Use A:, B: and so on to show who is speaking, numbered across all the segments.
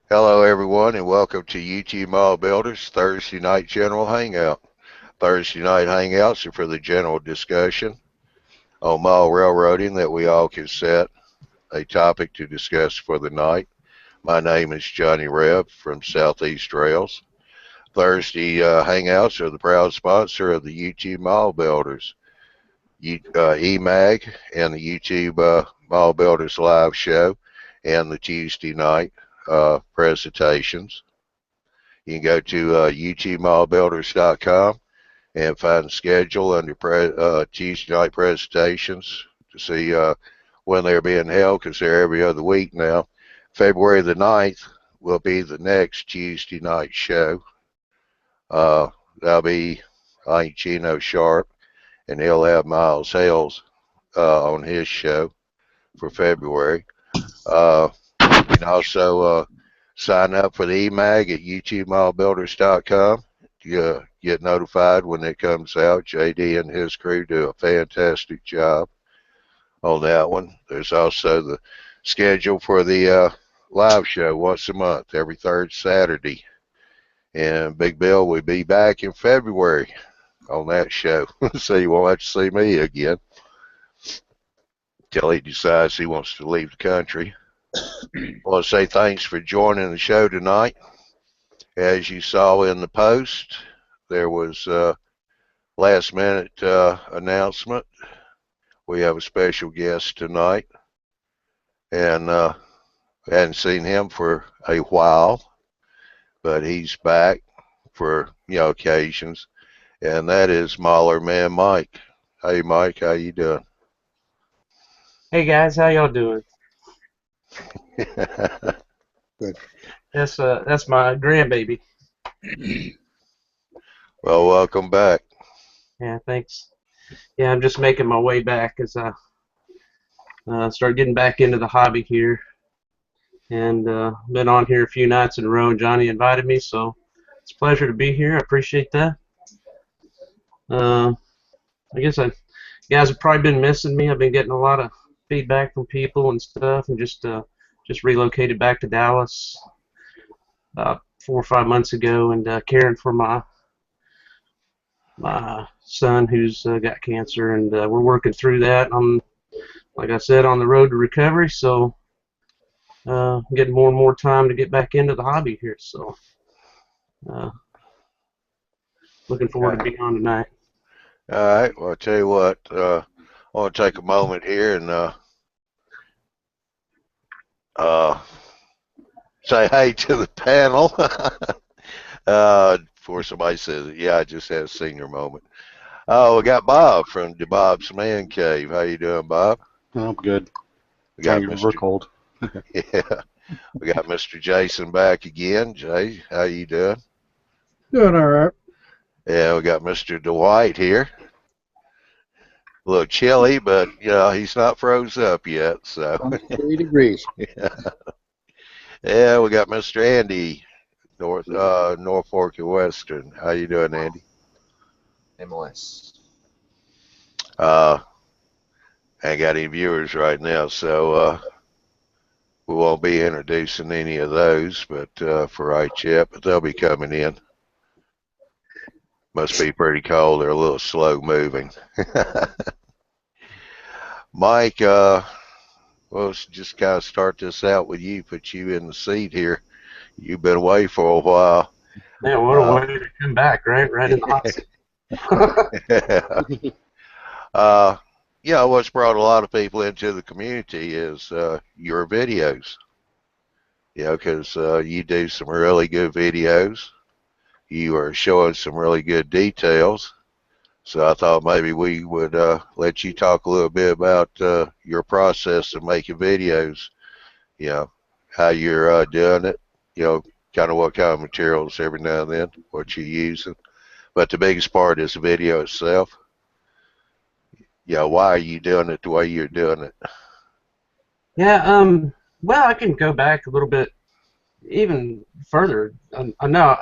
A: Hello, everyone, and welcome to YouTube Mall Builders Thursday Night General Hangout. Thursday night hangouts are for the general discussion on mall railroading that we all can set a topic to discuss for the night. My name is Johnny Reb from Southeast Rails. Thursday hangouts are the proud sponsor of the YouTube Mall Builders, EMAG, and the YouTube Mall Builders live show, and the Tuesday night presentations. You can go to YouTubeMallBuilders.com and find the schedule under Tuesday night presentations to see when they're being held, because they're every other week now. February the 9th will be the next Tuesday night show. That'll be, I think, Gino Sharp, and he'll have Miles Hales on his show for February. You can also sign up for the EMAG at YouTubeMallBuilders.com. You get notified when it comes out. JD and his crew do a fantastic job on that one. There's also the schedule for the live show once a month, every third Saturday. And Big Bill will be back in February on that show, so you won't have to see me again until he decides he wants to leave the country. I want to say thanks for joining the show tonight. As you saw in the post, there was a last minute announcement. We have a special guest tonight, and hadn't seen him for a while, but he's back for occasions, and that is Mauler Man Mike. Hey Mike, how you doing?
B: Hey guys, how y'all doing?
C: Good.
B: That's my grandbaby.
A: Well, welcome back.
B: Yeah, thanks. Yeah, I'm just making my way back as I start getting back into the hobby here, and been on here a few nights in a row. And Johnny invited me, so it's a pleasure to be here. I appreciate that. Uh, I guess you guys have probably been missing me. I've been getting a lot of feedback from people and stuff, and just relocated back to Dallas about 4 or 5 months ago, and caring for my son who's got cancer, and we're working through that. I'm, like I said, on the road to recovery, so getting more and more time to get back into the hobby here. So uh, looking forward to being on tonight.
A: All right. Well, I'll tell you what. I want to take a moment here and uh, say hey to the panel. Before somebody says, "Yeah, I just had a senior moment." Oh, we got Bob from Bob's Man Cave. How you doing, Bob?
C: I'm good.
A: We got
C: Tiny River
A: Mr.
C: cold.
A: Yeah, we got Mr. Jason back again. Jay, how you doing?
D: Doing all right.
A: Yeah, we got Mr. Dwight here. A little chilly, but he's not froze up yet. So
D: 23 degrees.
A: yeah, we got Mr. Andy, Norfolk and Western. How you doing, Andy?
E: MLS.
A: Ain't got any viewers right now, so we won't be introducing any of those, but for iChat, but they'll be coming in. Must be pretty cold. They're a little slow moving. Mike, we'll just kind of start this out with you, put you in the seat here. You've been away for a while.
B: Man, what a way to come back, right? Right in the hot seat.
A: What's brought a lot of people into the community is your videos. Because you do some really good videos. You are showing some really good details. So I thought maybe we would let you talk a little bit about your process of making videos. How you're doing it. Kind of what kind of materials every now and then, what you're using. But the biggest part is the video itself. Why are you doing it the way you're doing it?
B: Yeah, well, I can go back a little bit, even further. I know,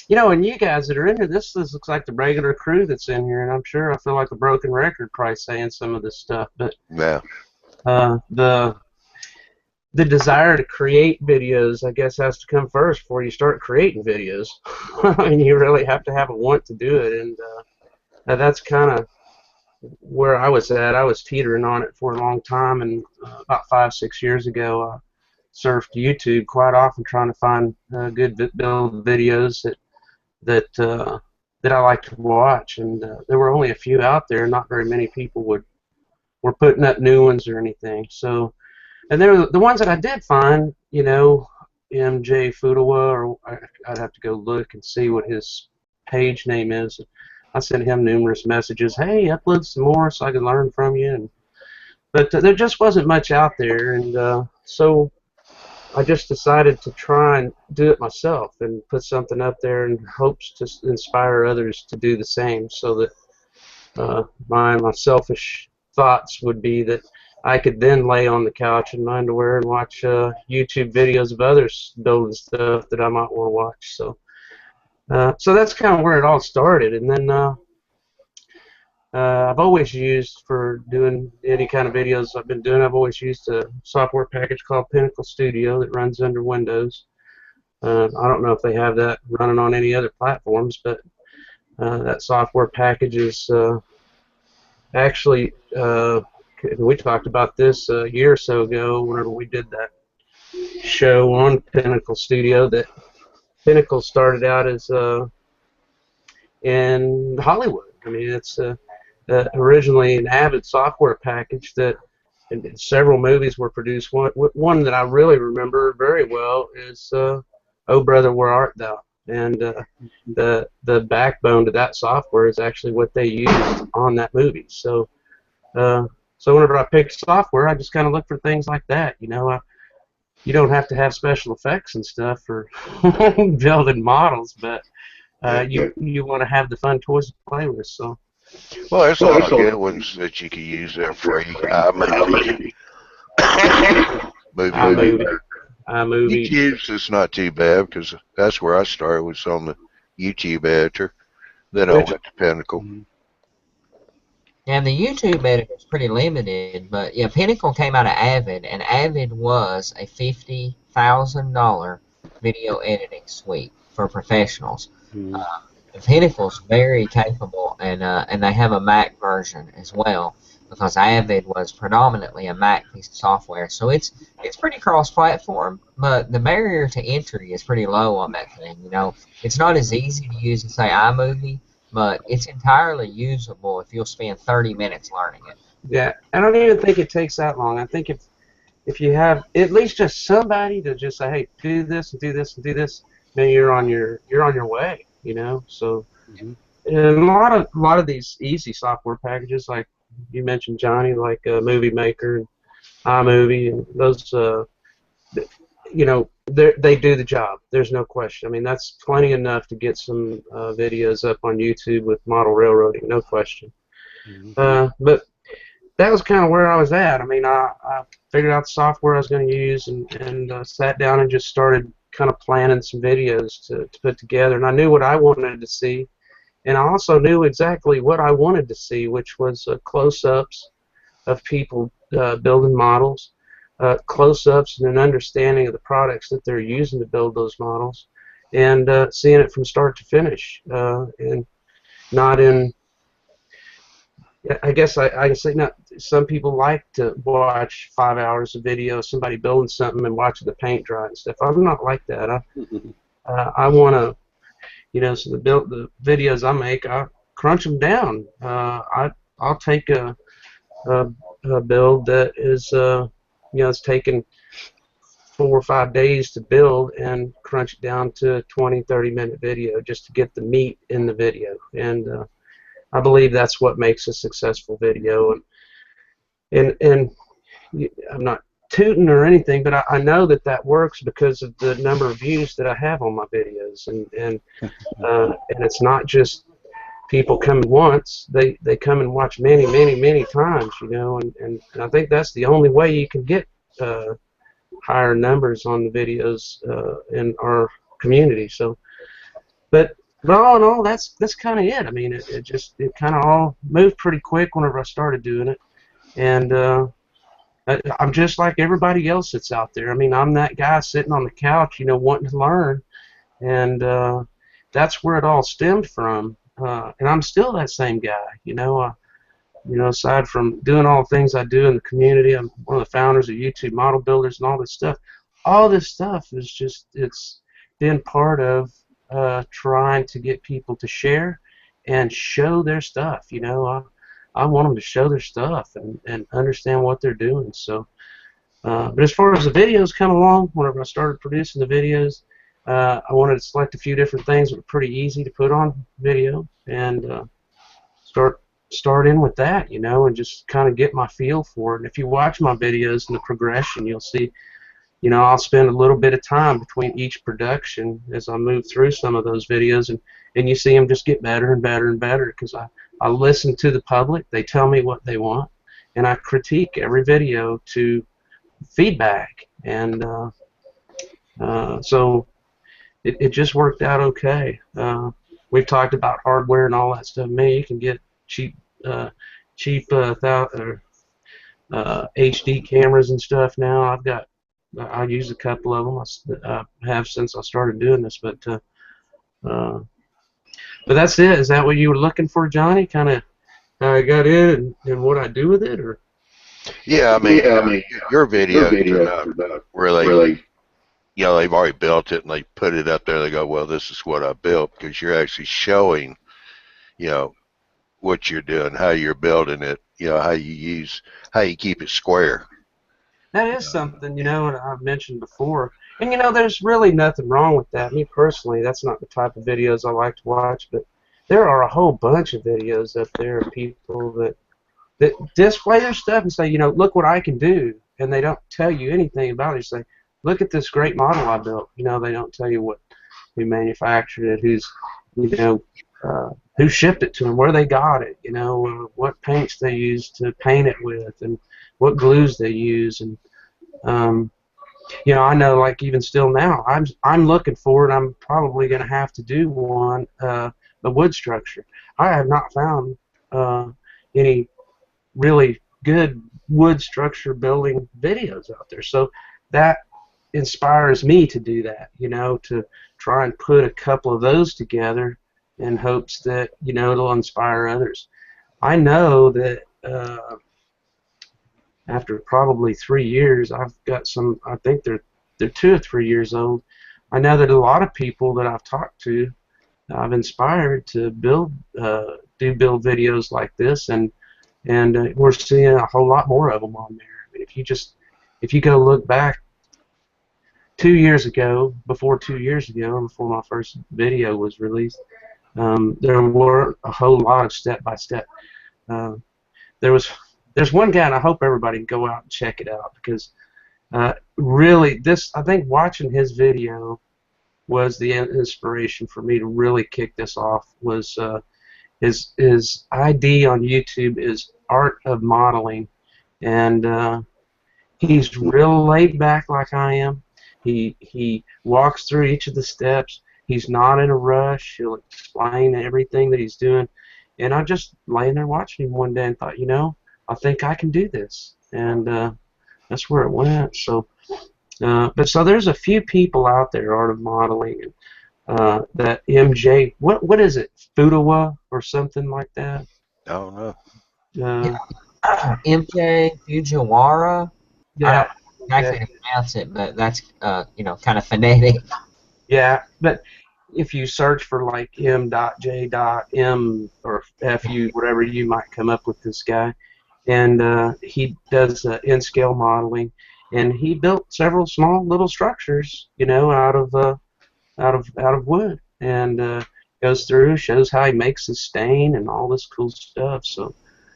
B: and you guys that are in here, this looks like the regular crew that's in here, and I'm sure I feel like a broken record probably saying some of this stuff, but
A: Yeah.
B: the the desire to create videos, I guess, has to come first before you start creating videos. I mean, you really have to have a want to do it, and that's kind of where I was at. I was teetering on it for a long time, and about 5-6 years ago, I surfed YouTube quite often trying to find good build videos that I like to watch, and there were only a few out there. Not very many people were putting up new ones or anything. So, and there were the ones that I did find, you know, MJ Fudawa, or I'd have to go look and see what his page name is. I sent him numerous messages. Hey, upload some more so I can learn from you. But there just wasn't much out there, and so I just decided to try and do it myself and put something up there in hopes to inspire others to do the same, so that my selfish thoughts would be that I could then lay on the couch in my underwear and watch YouTube videos of others building stuff that I might want to watch. So that's kind of where it all started, and then I've always used, for doing any kind of videos I've been doing, I've always used a software package called Pinnacle Studio that runs under Windows. I don't know if they have that running on any other platforms, but that software package is actually, we talked about this a year or so ago whenever we did that show on Pinnacle Studio, that Pinnacle started out as in Hollywood. I mean, it's originally an Avid software package that several movies were produced. One that I really remember very well is Oh Brother, Where Art Thou? And the backbone to that software is actually what they used on that movie. So whenever I picked software, I just kind of look for things like that. You know, you don't have to have special effects and stuff for building models, but you want to have the fun toys to play with. So.
A: Well, there's a lot of good ones that you can use there free. iMovie.
B: iMovie.
A: YouTube's is not too bad because that's where I started, was on the YouTube editor. Then I went to Pinnacle.
F: And the YouTube editor is pretty limited, but yeah, Pinnacle came out of Avid, and Avid was a $50,000 video editing suite for professionals. Pinnacle's very capable, and they have a Mac version as well, because Avid was predominantly a Mac piece of software. So it's pretty cross-platform, but the barrier to entry is pretty low on that thing. You know, it's not as easy to use as, say, iMovie, but it's entirely usable if you'll spend 30 minutes learning it.
B: Yeah, I don't even think it takes that long. I think if you have at least just somebody to just say, hey, do this and do this and do this, then you're on your way. You know, so and a lot of these easy software packages, like you mentioned, Johnny, like Movie Maker and iMovie, and those, you know, they do the job. There's no question. I mean, that's plenty enough to get some videos up on YouTube with model railroading, no question. But that was kind of where I was at. I mean, I figured out the software I was going to use, and sat down and just started kind of planning some videos to put together, and I knew what I wanted to see, and I also knew exactly what I wanted to see, which was close-ups of people building models, close-ups and an understanding of the products that they're using to build those models, and seeing it from start to finish, and not in, I guess I can say, not. Some people like to watch 5 hours of video, somebody building something and watching the paint dry and stuff. I'm not like that. I want to, you know, so the videos I make, I crunch them down. I'll take a build that is, you know, it's taken 4 or 5 days to build and crunch it down to a 20-30 minute video just to get the meat in the video. And I believe that's what makes a successful video, and I'm not tooting or anything, but I know that works because of the number of views that I have on my videos, and it's not just people coming once; they come and watch many times, you know, and I think that's the only way you can get higher numbers on the videos in our community. So, but all in all, that's kind of it. I mean, it kind of all moved pretty quick whenever I started doing it, and I'm just like everybody else that's out there. I mean, I'm that guy sitting on the couch, you know, wanting to learn, and that's where it all stemmed from. And I'm still that same guy, you know. You know, aside from doing all the things I do in the community, I'm one of the founders of YouTube Model Builders and all this stuff. All this stuff is just, it's been part of trying to get people to share and show their stuff. You know, I want them to show their stuff and understand what they're doing. So, but as far as the videos come along, whenever I started producing the videos, I wanted to select a few different things that were pretty easy to put on video and start in with that, you know, and just kind of get my feel for it. And if you watch my videos and the progression, you'll see, you know, I'll spend a little bit of time between each production as I move through some of those videos, and you see them just get better and better and better because I listen to the public. They tell me what they want, and I critique every video to feedback, and so it just worked out okay. We've talked about hardware and all that stuff. Man, you can get cheap HD cameras and stuff now. I use a couple of them. I have since I started doing this, but that's it. Is that what you were looking for, Johnny? Kind of how I got in and what I do with it, or?
A: Yeah, I mean, your videos are not really, you know, they've already built it and they put it up there. They go, well, this is what I built, because you're actually showing, you know, what you're doing, how you're building it, you know, how you keep it square.
B: That is something, you know, and I've mentioned before. And, you know, there's really nothing wrong with that. Me personally, that's not the type of videos I like to watch, but there are a whole bunch of videos up there of people that display their stuff and say, you know, look what I can do. And they don't tell you anything about it. They say, look at this great model I built. You know, they don't tell you who manufactured it, you know, who shipped it to them, where they got it, you know, what paints they used to paint it with, and what glues they use. And you know, I know, like, even still now, I'm looking for it. I'm probably going to have to do one, a wood structure. I have not found any really good wood structure building videos out there. So that inspires me to do that, you know, to try and put a couple of those together in hopes that, you know, it'll inspire others. I know that after probably 3 years, I've got some, I think they're 2 or 3 years old. I know that a lot of people that I've talked to, I've inspired to build videos like this, and we're seeing a whole lot more of them on there. I mean, if you go look back 2 years ago, before my first video was released, there were a whole lot of step-by-step. There's one guy, and I hope everybody can go out and check it out, because really, I think watching his video was the inspiration for me to really kick this off. Was his ID on YouTube is Art of Modeling, and he's real laid back like I am. He walks through each of the steps. He's not in a rush. He'll explain everything that he's doing. And I just laying there watching him one day and thought, you know, I think I can do this. And that's where it went. So, but so there's a few people out there, Art of Modeling, and that MJ, what is it, Fudawa or something like that?
A: I don't know.
F: MJ Fujiwara.
B: Yeah.
F: I don't exactly pronounce it, but that's you know, kind of phonetic.
B: Yeah, but if you search for like M.J.M or FU, whatever, you might come up with this guy, and he does in-scale modeling, and he built several small little structures, you know, out of wood, and goes through, shows how he makes his stain and all this cool stuff. So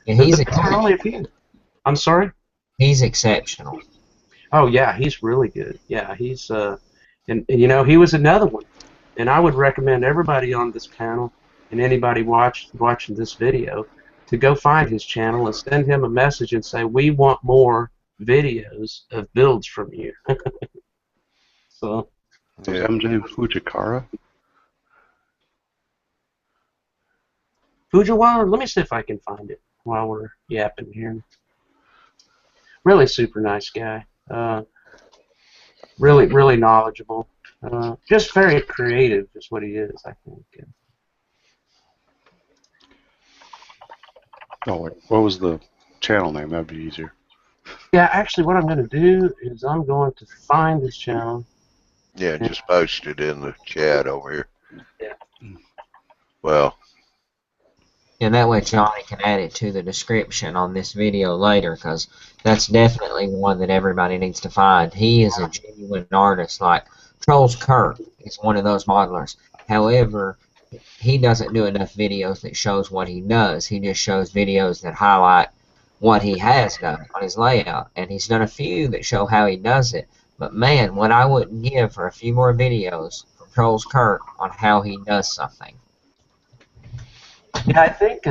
F: Yeah, he's
B: only a few. I'm sorry.
F: He's exceptional.
B: Oh yeah, he's really good. Yeah, he's and you know, he was another one, and I would recommend everybody on this panel and anybody watching this video to go find his channel and send him a message and say, we want more videos of builds from you. So.
C: Yeah. MJ Fujikara?
B: Fujiwara? Let me see if I can find it while we're yapping here. really super nice guy. Really, really knowledgeable. Just very creative is what he is, I think.
C: Oh, wait, what was the channel name? That'd be easier.
B: Yeah, actually, what I'm going to do is I'm going to find his channel.
A: Yeah, just post it in the chat over here.
B: Yeah.
A: Well,
F: And that way Johnny can add it to the description on this video later, because that's definitely one that everybody needs to find. He is a genuine artist. Like Trolls Kirk is one of those modelers. However, he doesn't do enough videos that shows what he does. He just shows videos that highlight what he has done on his layout. And he's done a few that show how he does it. But man, what I wouldn't give for a few more videos from Trolls Kirk on how he does something.
B: Yeah, I think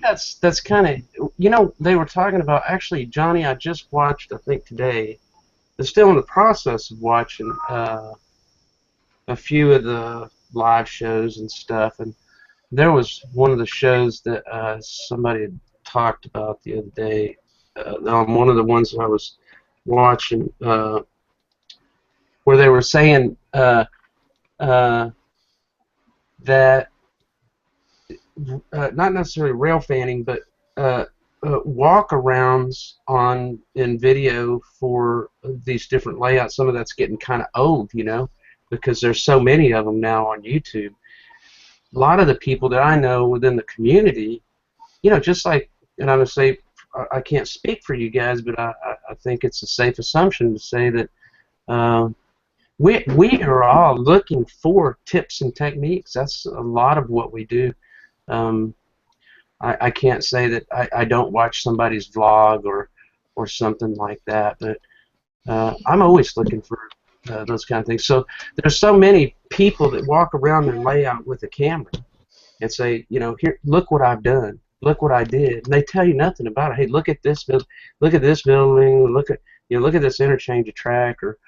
B: that's kind of, you know, they were talking about, actually, Johnny, I just watched, I think today, they're still in the process of watching a few of the live shows and stuff, and there was one of the shows that somebody had talked about the other day, on one of the ones that I was watching, where they were saying that not necessarily rail fanning, but walk-arounds in video for these different layouts. Some of that's getting kind of old, you know, because there's so many of them now on YouTube. A lot of the people that I know within the community, you know, just like, and I'm going to say, I can't speak for you guys, but I think it's a safe assumption to say that we are all looking for tips and techniques. That's a lot of what we do. I can't say that I don't watch somebody's vlog or something like that, but I'm always looking for those kind of things. So there's so many people that walk around their layout with a camera and say, you know, here, look what I've done, look what I did, and they tell you nothing about it. Hey, look at this building, look at this building, look at, you know, look at this interchange of track, or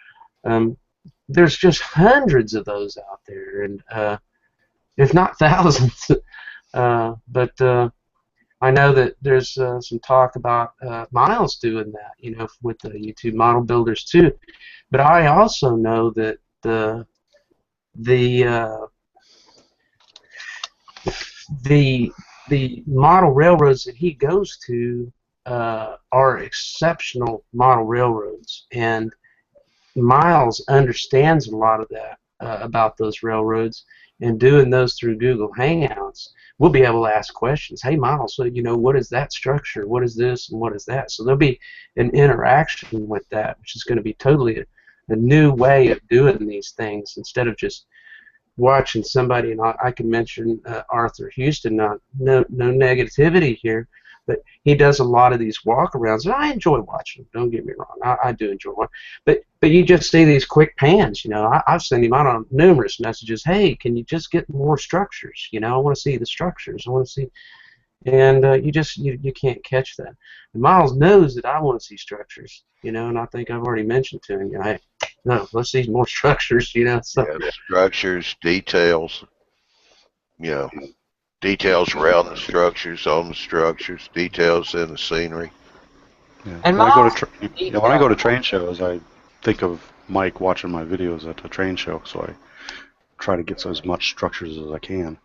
B: there's just hundreds of those out there, and if not thousands. But I know that there's some talk about Miles doing that, you know, with the YouTube model builders too. But I also know that the model railroads that he goes to are exceptional model railroads, and Miles understands a lot of that about those railroads, and doing those through Google Hangouts, we'll be able to ask questions. Hey, Miles, so, you know, what is that structure? What is this and what is that? So there'll be an interaction with that, which is going to be totally a new way of doing these things, instead of just watching somebody. And I can mention Arthur Houston, no negativity here, but he does a lot of these walkarounds, and I enjoy watching them. Don't get me wrong, I do enjoy watching. But you just see these quick pans. You know, I've sent him out on numerous messages. Hey, can you just get more structures? You know, I want to see the structures. I want to see, and you can't catch that. And Miles knows that I want to see structures. You know, and I think I've already mentioned to him, you know, hey, no, let's see more structures. You know, so
A: yeah, structures, details, you know, details around the structures, on the structures, details in the scenery.
C: Yeah.
F: And
C: When
F: Miles,
C: I go to train shows, I think of Mike watching my videos at the train show, so I try to get as much structures as I can.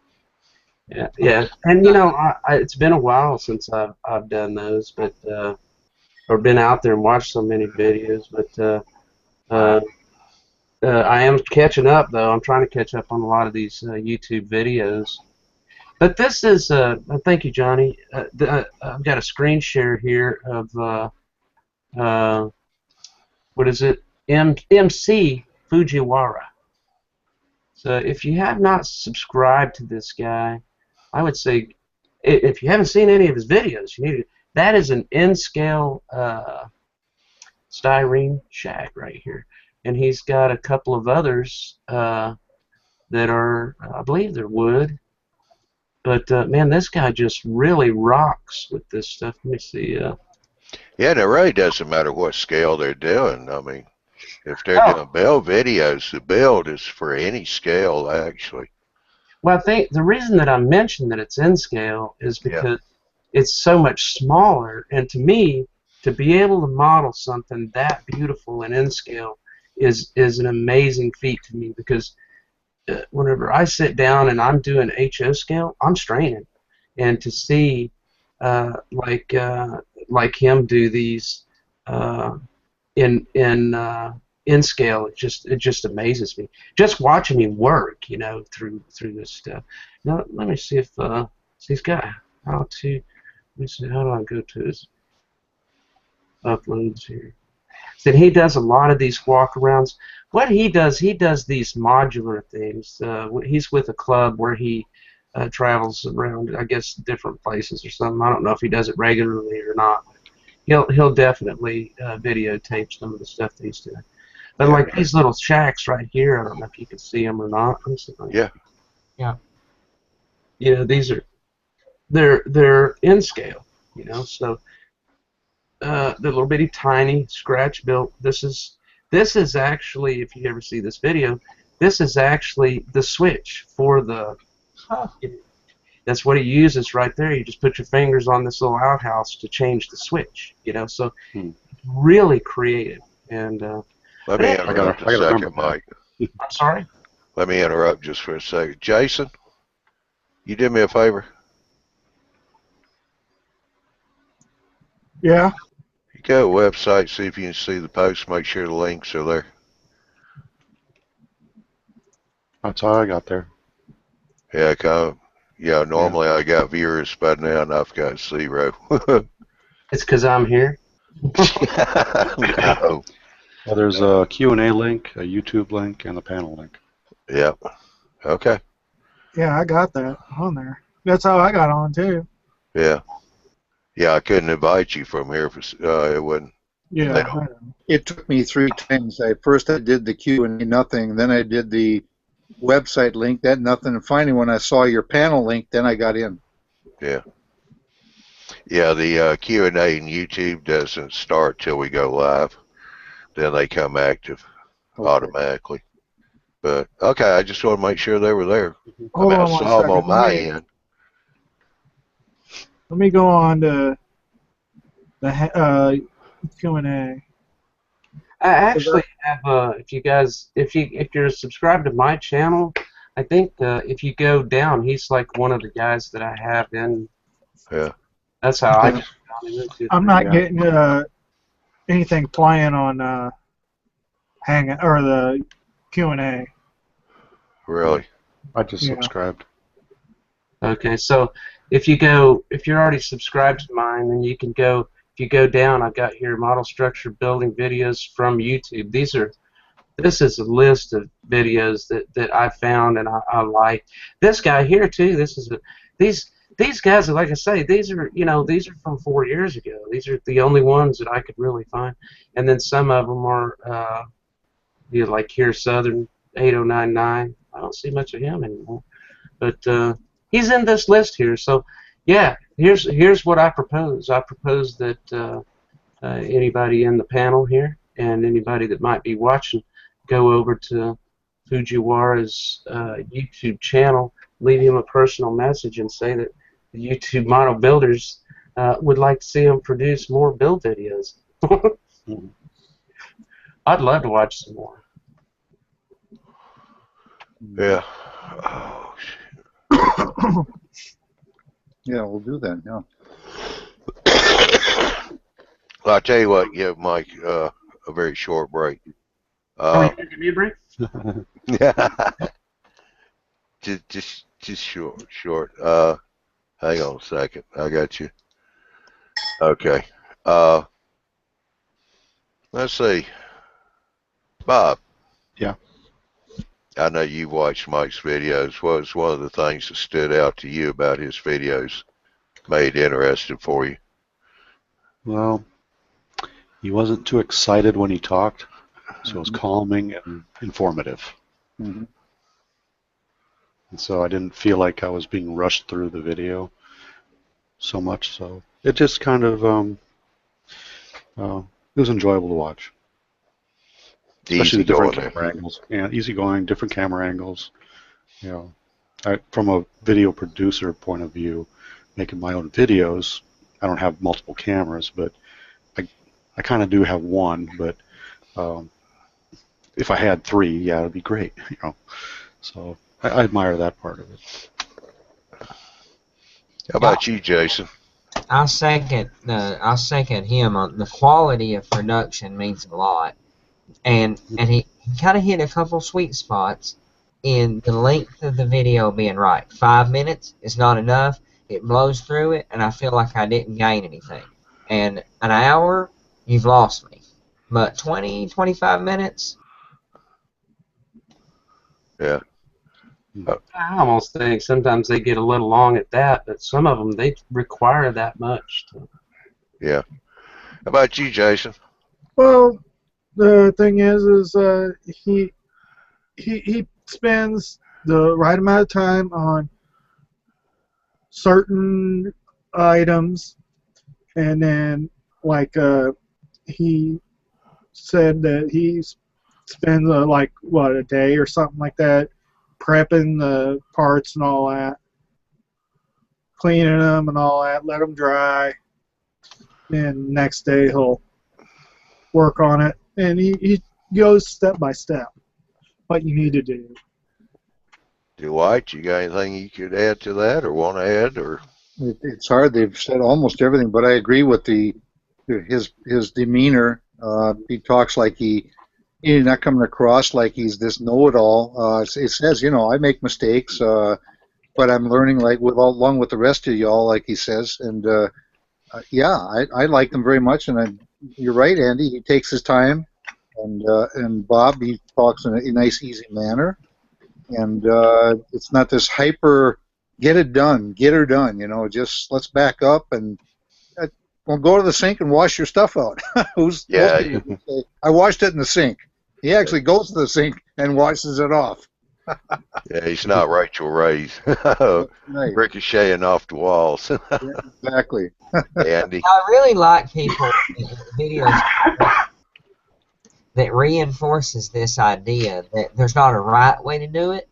B: yeah, and you know, it's been a while since I've done those, but or been out there and watched so many videos, but I am catching up, though. I'm trying to catch up on a lot of these YouTube videos. But this is, thank you, Johnny. I've got a screen share here of, what is it? MC Fujiwara. So if you have not subscribed to this guy, I would say, if you haven't seen any of his videos, you need to. That is an N-scale styrene shack right here. And he's got a couple of others that are, I believe they're wood. But man, this guy just really rocks with this stuff. Let me see.
A: Yeah, and it really doesn't matter what scale they're doing. I mean, if they're doing build videos, the build is for any scale, actually.
B: Well, I think the reason that I mentioned that it's in scale is because it's so much smaller. And to me, to be able to model something that beautiful and in scale is an amazing feat to me, because whenever I sit down and I'm doing HO scale, I'm straining, and to see like him do these in scale, it just amazes me. Just watching him work, through this stuff. Now let me see if he's got how to. Let me see, how do I go to his uploads here? So he does a lot of these walkarounds. What he does these modular things. He's with a club where he travels around, I guess, different places or something. I don't know if he does it regularly or not. He'll definitely videotape some of the stuff that he's doing. But like these little shacks right here, I don't know if you can see them or not.
A: Yeah.
F: Yeah.
B: These are they're in scale. So the little bitty tiny scratch built. This is actually, if you ever see this video, this is actually the switch for the. That's what he uses right there. You just put your fingers on this little outhouse to change the switch. So really creative. And
A: let me interrupt a second, Mike.
B: I'm sorry.
A: Let me interrupt just for a second. Jason, you did me a favor.
D: Yeah.
A: You go to the website, see if you can see the posts, make sure the links are there.
C: That's all I got there.
A: Yeah, normally I got viewers by now, and I've got 0.
B: It's because I'm here.
A: No.
C: Well, there's a Q&A link, a YouTube link, and a panel link.
A: Yeah. Okay.
G: Yeah, I got that on there. That's how I got on too.
A: Yeah. Yeah, I couldn't invite you from here. It wouldn't.
G: Yeah. I know.
D: It took me 3 times. First I did the Q&A, nothing. Then I did the website link, that nothing. And finally, when I saw your panel link, then I got in.
A: Yeah. Yeah, the Q&A in YouTube doesn't start till we go live. Then they come active automatically. But, okay, I just want to make sure they were there.
G: Hold
A: I
G: on
A: saw
G: one
A: them
G: second.
A: on my end.
G: Let me go on to the Q&A.
B: I actually have if you're subscribed to my channel, I think if you go down, he's like one of the guys that I have in.
A: Yeah.
B: That's how I.
G: I'm not getting anything playing on Hangout or the Q&A.
A: Really?
C: I just subscribed.
B: Okay, so if you're already subscribed to mine, then you can go. If you go down, I've got here model structure building videos from YouTube. This is a list of videos that I found and I like. This guy here too. These guys, like I say, these are from 4 years ago. These are the only ones that I could really find. And then some of them are like here Southern 8099. I don't see much of him anymore, but he's in this list here. So yeah, here's what I propose. I propose that anybody in the panel here and anybody that might be watching go over to Fujiwara's YouTube channel, leave him a personal message, and say that the YouTube model builders would like to see him produce more build videos. I'd love to watch some more.
A: Yeah. Oh, shit.
D: Yeah, we'll do that. Yeah.
A: Well, I'll tell you what, give Mike a very short break.
B: You give me a break?
A: Yeah. just short. Hang on a second. I got you. Okay. Let's see. Bob.
C: Yeah.
A: I know you've watched Mike's videos. What was one of the things that stood out to you about his videos, made interesting for you?
C: Well, he wasn't too excited when he talked, so it was calming and informative.
D: Mm-hmm.
C: And so I didn't feel like I was being rushed through the video so much. So it just kind of it was enjoyable to watch. Especially the different camera angles. Yeah, easygoing, different camera angles. You know, from a video producer point of view, making my own videos, I don't have multiple cameras, but I kind of do have one, but if I had three, yeah, it'd be great. You know, so I admire that part of it.
A: How about you, Jason?
F: I'll second him on the quality of production means a lot, and he kind of hit a couple sweet spots in the length of the video being right. 5 minutes is not enough. It blows through it, and I feel like I didn't gain anything. And an hour, you've lost me. But 20, 25 minutes.
A: Yeah.
B: I almost think sometimes they get a little long at that, but some of them, they require that much.
A: Yeah. How about you, Jason?
G: Well, the thing is he spends the right amount of time on certain items, and then like he said that he spends like what, a day or something like that prepping the parts and all that, cleaning them and all that, let them dry, and next day he'll work on it, and he goes step by step what you need to do.
A: Dwight, you got anything you could add to that or want to add? Or
D: It's hard. They've said almost everything, but I agree with his demeanor. He talks like he's not coming across like he's this know-it-all. It says, you know, I make mistakes, but I'm learning like along with the rest of y'all, like he says. And yeah, I like them very much. And you're right, Andy. He takes his time, and Bob, he talks in a nice, easy manner. And it's not this hyper, get it done, get her done. You know, just let's back up and well, go to the sink and wash your stuff out.
A: yeah,
D: Say, I washed it in the sink. He actually goes to the sink and washes it off.
A: yeah, he's not Rachel Ray's
D: Right.
A: ricocheting off the walls.
D: Yeah, exactly.
A: Andy,
F: I really like people in videos that reinforces this idea that there's not a right way to do it,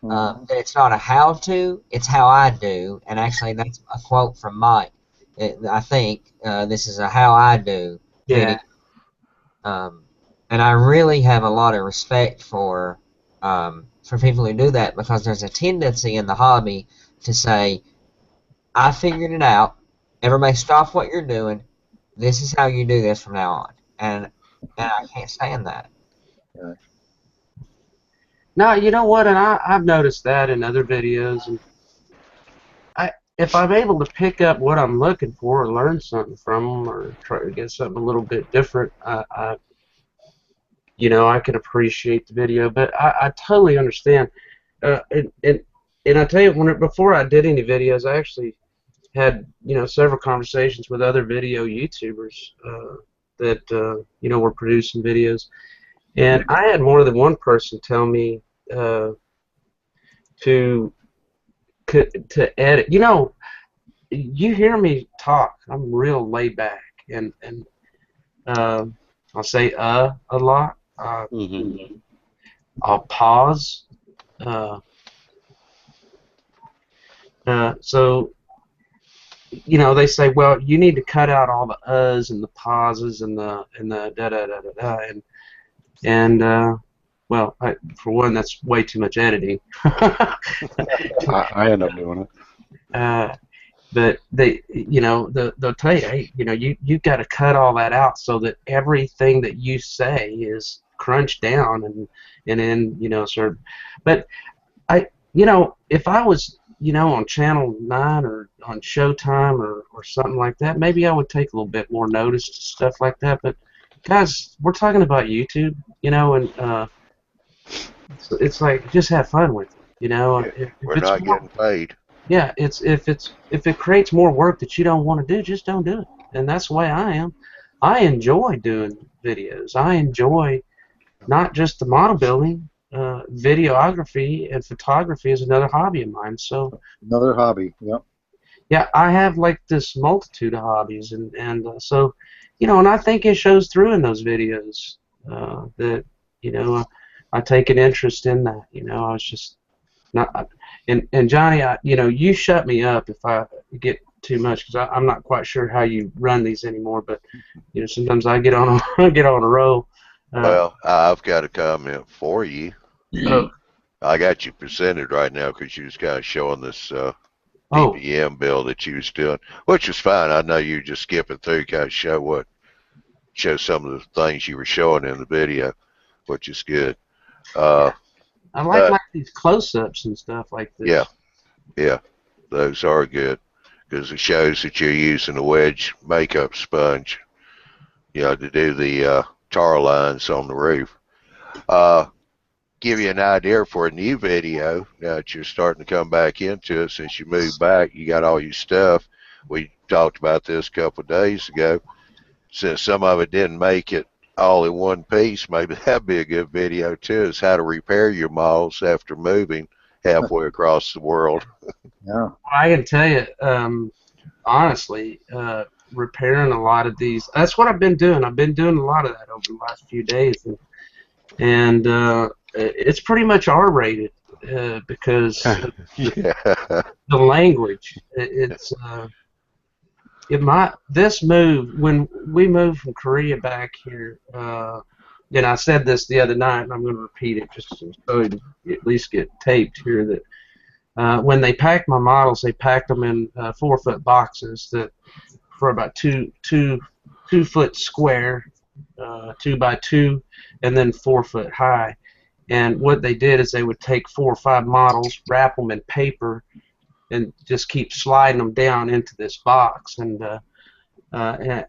F: that it's not a how-to, it's how I do. And actually, that's a quote from Mike. I think this is a how I do video.
B: Yeah.
F: And I really have a lot of respect for people who do that, because there's a tendency in the hobby to say, I figured it out, everybody stop what you're doing, this is how you do this from now on. And I can't stand that.
B: No, you know what? And I've noticed that in other videos. And if I'm able to pick up what I'm looking for, or learn something from them, or try to get something a little bit different, you know, I can appreciate the video. But I totally understand. And I tell you, before I did any videos, I actually had, you know, several conversations with other video YouTubers that you know, were producing videos, and I had more than one person tell me to edit. You know, you hear me talk, I'm real laid back, and I'll say a lot. I'll pause. So, you know, they say, well, you need to cut out all the uhs and the pauses and the da da da da da, and well, for one, that's way too much editing.
C: I end up doing it.
B: But they, you know, they'll tell you, hey, you know, you've got to cut all that out so that everything that you say is crunched down and then, you know, sort of. But you know, if I was, you know, on Channel 9 or on Showtime or something like that, maybe I would take a little bit more notice to stuff like that. But guys, we're talking about YouTube, you know, and it's like, just have fun with it, you know. If
A: we're
B: it's
A: not getting paid.
B: Yeah, if it creates more work that you don't want to do, just don't do it. And that's the way I am. I enjoy doing videos. I enjoy not just the model building, videography and photography is another hobby of mine. So
D: Another hobby. Yep.
B: yeah, I have like this multitude of hobbies, and so, you know, and I think it shows through in those videos that, you know, I take an interest in that. You know, I was just not, and Johnny, you know, you shut me up if I get too much because I'm not quite sure how you run these anymore. But you know, sometimes I get on I get on a roll.
A: Well, I've got a comment for you.
B: Oh,
A: I got you presented right now because you was kind of showing this
B: oh,
A: DPM bill that you was doing, which is fine. I know you were just skipping through, kind of show some of the things you were showing in the video, which is good.
B: I
A: But
B: like these close-ups and stuff like this.
A: yeah, those are good because it shows that you're using a wedge makeup sponge, you know, to do the tar lines on the roof. Give you an idea for a new video now that you're starting to come back into it. Since you moved back, you got all your stuff. We talked about this a couple of days ago. Since some of it didn't make it all in one piece, maybe that'd be a good video too, is how to repair your models after moving halfway across the world.
D: Yeah.
B: I can tell you, honestly, repairing a lot of these. That's what I've been doing. I've been doing a lot of that over the last few days, and it's pretty much R-rated because
A: Yeah.
B: the language. This move, when we moved from Korea back here, and I said this the other night, and I'm going to repeat it just so you at least get taped here, that when they packed my models, they packed them in 4-foot boxes that for about 2 foot square, 2 by 2, and then 4 foot high. And what they did is they would take 4 or 5 models, wrap them in paper, and just keep sliding them down into this box. And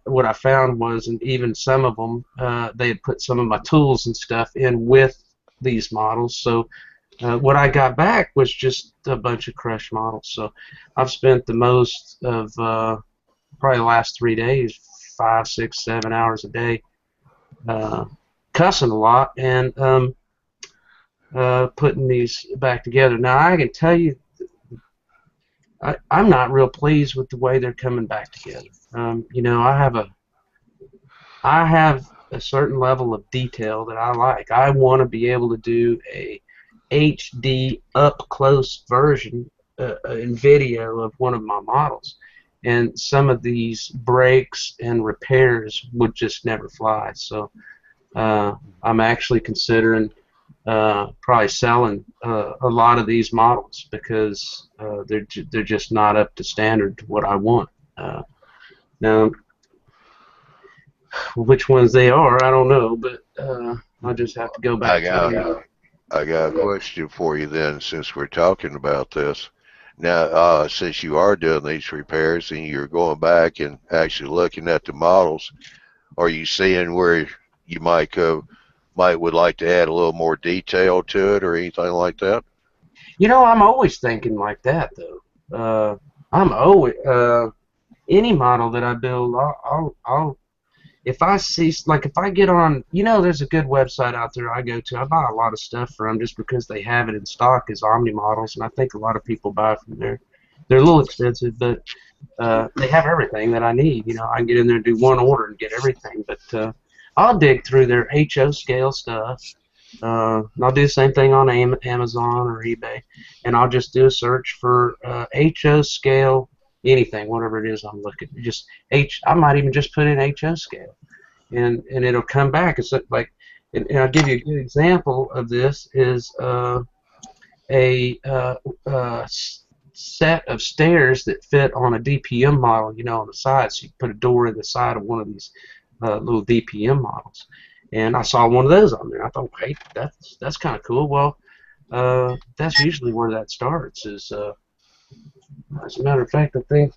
B: what I found was, and even some of them, they had put some of my tools and stuff in with these models. So what I got back was just a bunch of crushed models. So I've spent the most of probably the last 3 days, 5, 6, 7 hours a day, cussing a lot and putting these back together. Now I can tell you, I'm not real pleased with the way they're coming back together. You know, I have a certain level of detail that I like. I want to be able to do a HD up close version in video of one of my models, and some of these breaks and repairs would just never fly. So I'm actually considering probably selling a lot of these models because they're just not up to standard to what I want. Now, which ones they are, I don't know, but I'll just have to go back.
A: I got a question for you then, since we're talking about this. Now, since you are doing these repairs and you're going back and actually looking at the models, are you seeing where you might would like to add a little more detail to it or anything like that?
B: You know, I'm always thinking like that, though. I'm always any model that I build, I'll if I see, like, if I get on, you know, there's a good website out there I go to. I buy a lot of stuff from just because they have it in stock as Omni models, and I think a lot of people buy from there. They're a little expensive, but they have everything that I need. You know, I can get in there and do one order and get everything. But I'll dig through their HO scale stuff. And I'll do the same thing on Amazon or eBay, and I'll just do a search for HO scale anything, whatever it is I'm looking. Just I might even just put in HO scale, and it'll come back. It's like, and I'll give you a good example of this is a set of stairs that fit on a DPM model, you know, on the side. So you put a door in the side of one of these little DPM models, and I saw one of those on there. I thought, hey, that's kind of cool. Well, that's usually where that starts. Is as a matter of fact, I think.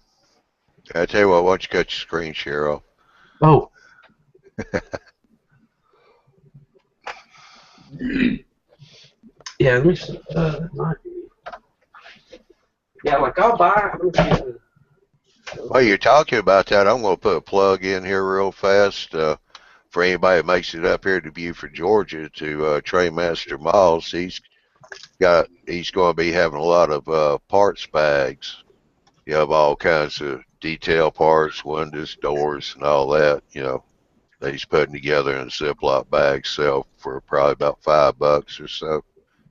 A: I tell you what, why don't you cut your screen share off?
B: Oh. Yeah, let me see. Yeah, like I'll buy.
A: While you're talking about that, I'm going to put a plug in here real fast for anybody that makes it up here to Buford, Georgia, to Trainmaster Miles. He's going to be having a lot of parts bags. You have all kinds of detail parts, windows, doors, and all that. You know, that he's putting together in a Ziploc bag, sell for probably about $5 or so.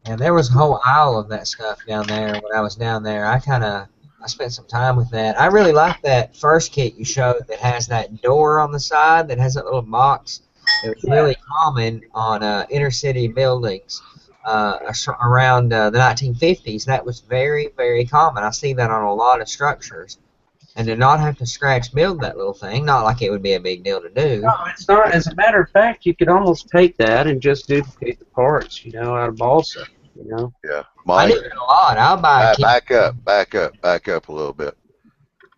F: And there was a whole aisle of that stuff down there when I was down there. I kind of I spent some time with that. I really like that first kit you showed that has that door on the side that has that little box. It was really common on inner city buildings around the 1950s. That was very, very common. I see that on a lot of structures. And to not have to scratch build that little thing, not like it would be a big deal to do.
B: No, it's not. As a matter of fact, you could almost take that and just duplicate the parts, out of balsa,
A: Yeah.
F: I do
A: Mike,
F: it a lot. I'll buy a kit.
A: back up a little bit.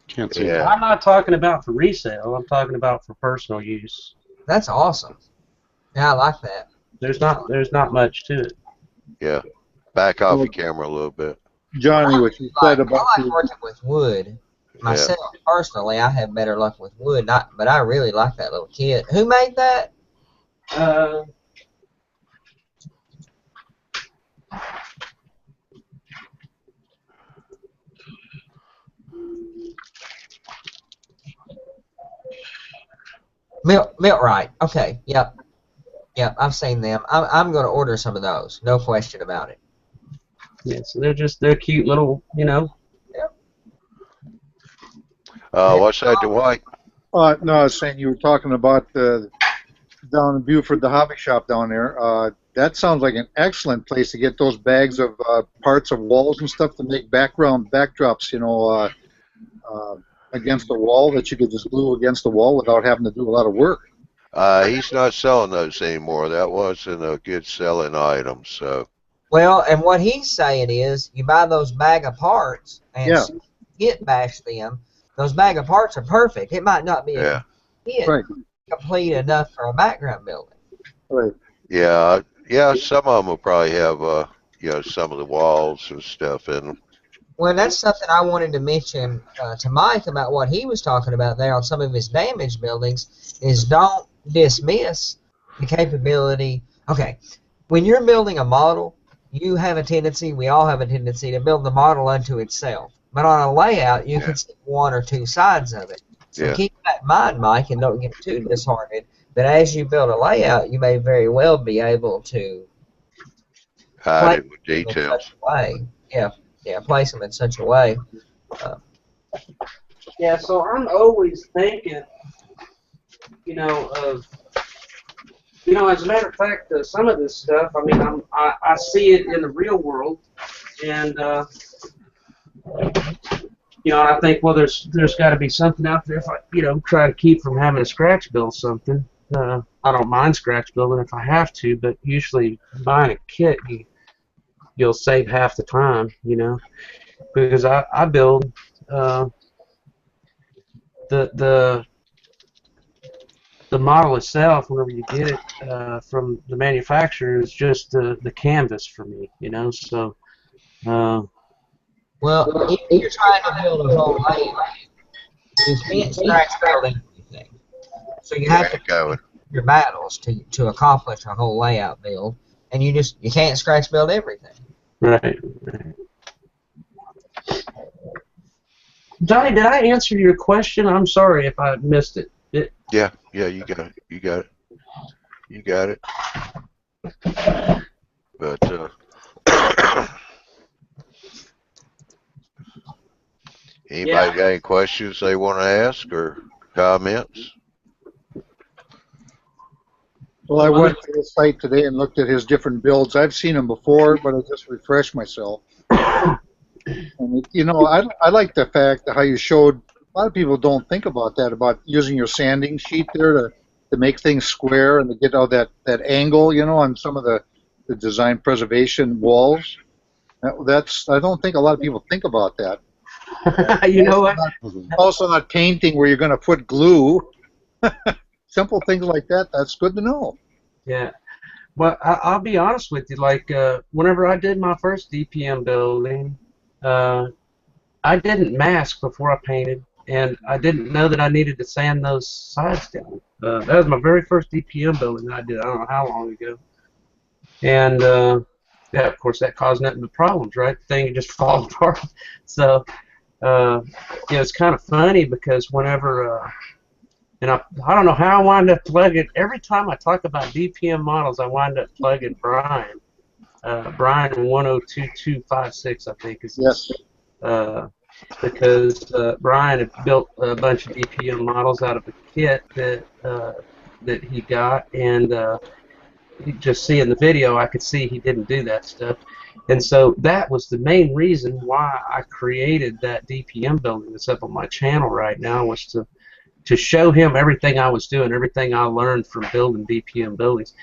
C: Can't see
A: Yeah.
C: that.
B: I'm not talking about for resale. I'm talking about for personal use.
F: That's awesome. Yeah, I like that.
B: There's not much to it.
A: Yeah. Back off your camera a little bit.
D: Johnny, what you said
F: I
D: about
F: like working with wood. Myself, personally, I have better luck with wood, but I really like that little kit. Who made that? Miltright. Okay, yep. I've seen them. I'm going to order some of those. No question about it.
B: Yeah, so they're cute little,
A: What's that, Dwight?
D: no, I was saying you were talking about down in Buford, the hobby shop down there. That sounds like an excellent place to get those bags of parts of walls and stuff to make backdrops, against the wall that you could just glue against the wall without having to do a lot of work.
A: He's not selling those anymore. That wasn't a good selling item, so.
F: Well, and what he's saying is you buy those bag of parts and skit bash them. Those bag of parts are perfect. It might not be a kit complete enough for a background building.
D: Right.
A: Yeah, some of them will probably have, some of the walls and stuff in them.
F: Well, that's something I wanted to mention to Mike about what he was talking about there on some of his damaged buildings is don't dismiss the capability. Okay, when you're building a model, you have a tendency, we all have a tendency to build the model unto itself. But on a layout, you can see one or two sides of it. So keep that in mind, Mike, and don't get too disheartened. But as you build a layout, you may very well be able to
A: hide it with details.
F: Place them in such a way.
B: Yeah, so I'm always thinking, of, as a matter of fact, some of this stuff, I mean, I see it in the real world, and, and I think, well, there's got to be something out there if I, try to keep from having to scratch build something. I don't mind scratch building if I have to, but usually buying a kit, you'll save half the time, because I build the model itself. Whenever you get it from the manufacturer, is just the canvas for me, So,
F: well, if you're trying to build a whole layout, you can't scratch build everything. So you have to go your battles to accomplish a whole layout build, and you can't scratch build everything.
B: Right. Johnny, did I answer your question? I'm sorry if I missed it.
A: Yeah, you got it. But anybody got any questions they want to ask or comments?
D: Well, I went to his site today and looked at his different builds. I've seen them before, but I just refreshed myself. And I like the fact that how you showed. A lot of people don't think about that, about using your sanding sheet there to make things square and to get all that angle, on some of the design preservation walls. I don't think a lot of people think about that.
B: What?
D: Also not painting where you're going to put glue. Simple things like that, that's good to know.
B: Yeah. Well, I'll be honest with you. Like, whenever I did my first DPM building, I didn't mask before I painted, and I didn't know that I needed to sand those sides down. That was my very first DPM building that I did. I don't know how long ago. And, of course, that caused nothing but problems, right? The thing just falls apart. So, it's kind of funny because whenever... and I don't know how I wind up plugging. Every time I talk about DPM models, I wind up plugging Brian. Brian 102256, I think is.
D: Yes.
B: because Brian had built a bunch of DPM models out of a kit that he got, and just seeing the video, I could see he didn't do that stuff. And so that was the main reason why I created that DPM building that's up on my channel right now, was to show him everything I was doing, everything I learned from building DPM buildings.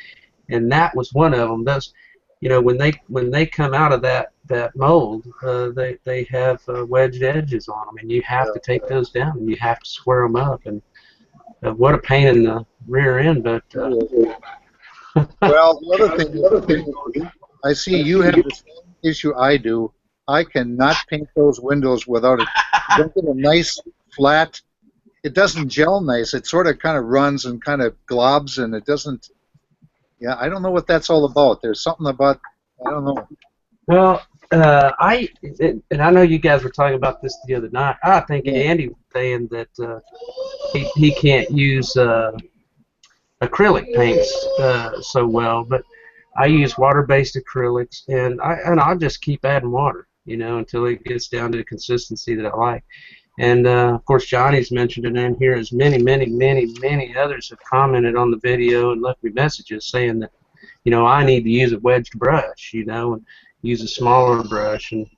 B: And that was one of them. Those, you know, when they come out of that mold, they have wedged edges on them, and you have to take those down, and you have to square them up. And what a pain in the rear end, but.
D: Well, the other thing, I see you have the same issue I do. I cannot paint those windows without it making a nice flat. It doesn't gel nice. It sort of kind of runs and kind of globs, and it doesn't. Yeah, I don't know what that's all about. There's something about, I don't know.
B: Well, and I know you guys were talking about this the other night. I think Andy was saying that he can't use acrylic paints so well, but I use water-based acrylics, and I'll just keep adding water, you know, until it gets down to the consistency that I like. And of course, Johnny's mentioned it in here, as many others have commented on the video and left me messages saying that, you know, I need to use a wedged brush, you know, and use a smaller brush. And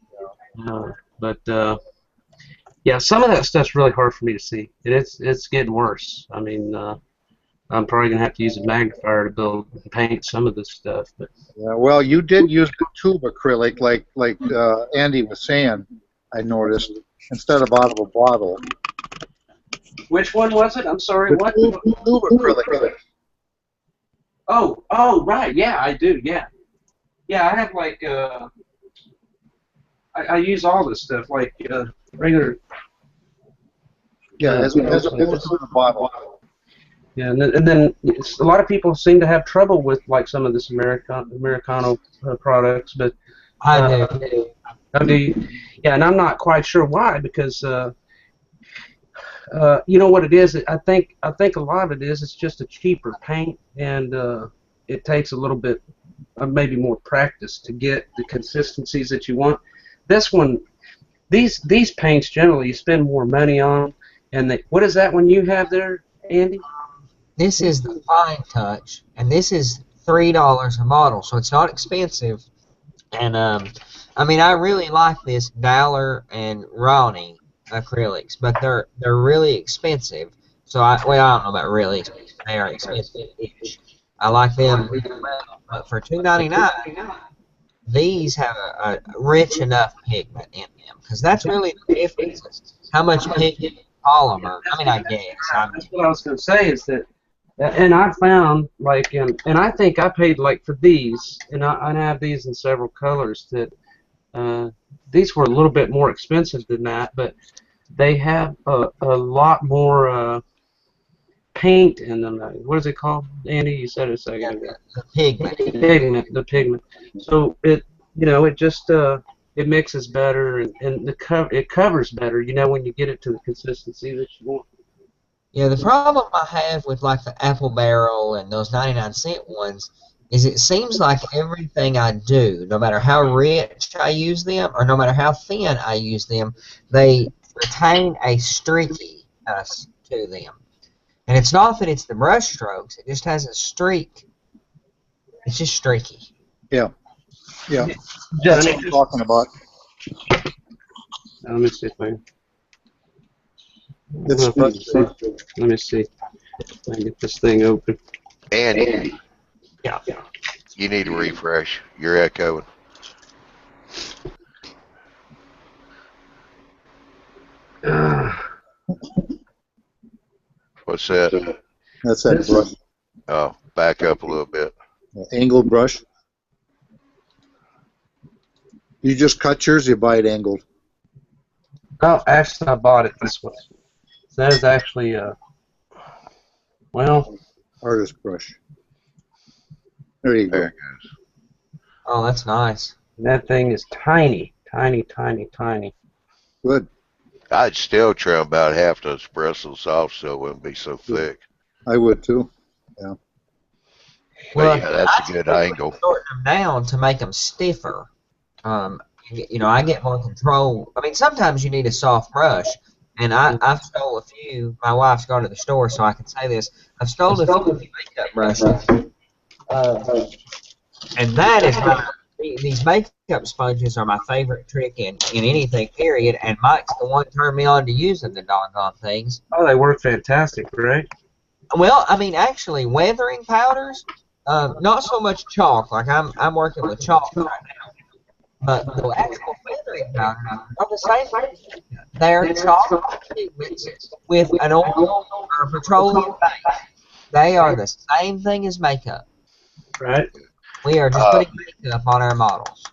B: yeah, some of that stuff's really hard for me to see, and it's getting worse. I mean, I'm probably gonna have to use a magnifier to paint some of this stuff. But
D: yeah, well, you did use the tube acrylic, like Andy was saying. I noticed, instead of out of a bottle.
B: Which one was it? I'm sorry. What?
D: Tube acrylic.
B: Oh, right. Yeah, I do. Yeah. Yeah, I have like I use all this stuff like regular.
D: Yeah, as opposed to a bottle.
B: Yeah, and then a lot of people seem to have trouble with like some of this Americano products, but
F: I do.
B: Yeah, and I'm not quite sure why, because you know what it is. I think a lot of it is it's just a cheaper paint, and it takes a little bit, maybe more practice to get the consistencies that you want. This one, these paints generally you spend more money on, and what is that one you have there, Andy?
F: This is the Fine Touch, and this is $3 a model, so it's not expensive. And I mean, I really like this Dowler and Ronnie acrylics, but they're really expensive. So I don't know about really expensive. They are expensive. I like them, but for $2.99, these have a rich enough pigment in them, because that's really the difference. How much pigment polymer? I mean, I guess.
B: That's what I was going to say is that. And I found, like, and I think I paid, like, for these, and I have these in several colors, that these were a little bit more expensive than that, but they have a lot more paint in them. What is it called, Andy? You said it a second ago.
F: The pigment.
B: The pigment. So it, you know, it just it mixes better, and it covers better, you know, when you get it to the consistency that you want.
F: Yeah, the problem I have with like the Apple Barrel and those 99-cent ones is it seems like everything I do, no matter how rich I use them or no matter how thin I use them, they retain a streakiness to them. And it's not that it's the brush strokes, it just has a streak. It's just streaky.
D: Yeah. Yeah. That's what I'm talking about.
B: Let me see if I can.
D: It's
B: Let me see. Let me get this thing open.
A: Andy,
B: Yeah.
A: you need to refresh. You're echoing. What's that?
D: That's that brush.
A: Oh, back up a little bit.
D: Angled brush. You just cut yours, you buy it angled.
B: Oh, actually, I bought it this way. So that is actually well.
D: Artist brush. There you go.
A: There it goes.
F: Oh, that's nice.
B: That thing is tiny.
D: Good.
A: I'd still trim about half those bristles off so it wouldn't be so thick.
D: I would too. Yeah.
A: But yeah, that's a good angle.
F: Shorten them down to make them stiffer. you know, I get more control. I mean, sometimes you need a soft brush, and I've stole a few. My wife's gone to the store, so I can say this. I've stolen a few makeup brushes, and that is these makeup sponges are my favorite trick in anything, period. And Mike's the one turned me on to using the doggone things.
B: Oh, they work fantastic, right?
F: Well, I mean, actually, weathering powders, not so much chalk. Like I'm working with chalk right now, but the actual weathering powders are the same thing. They're chalk pigments with an oil or petroleum base. They are the same thing as makeup.
B: Right.
F: We are just putting makeup on our models.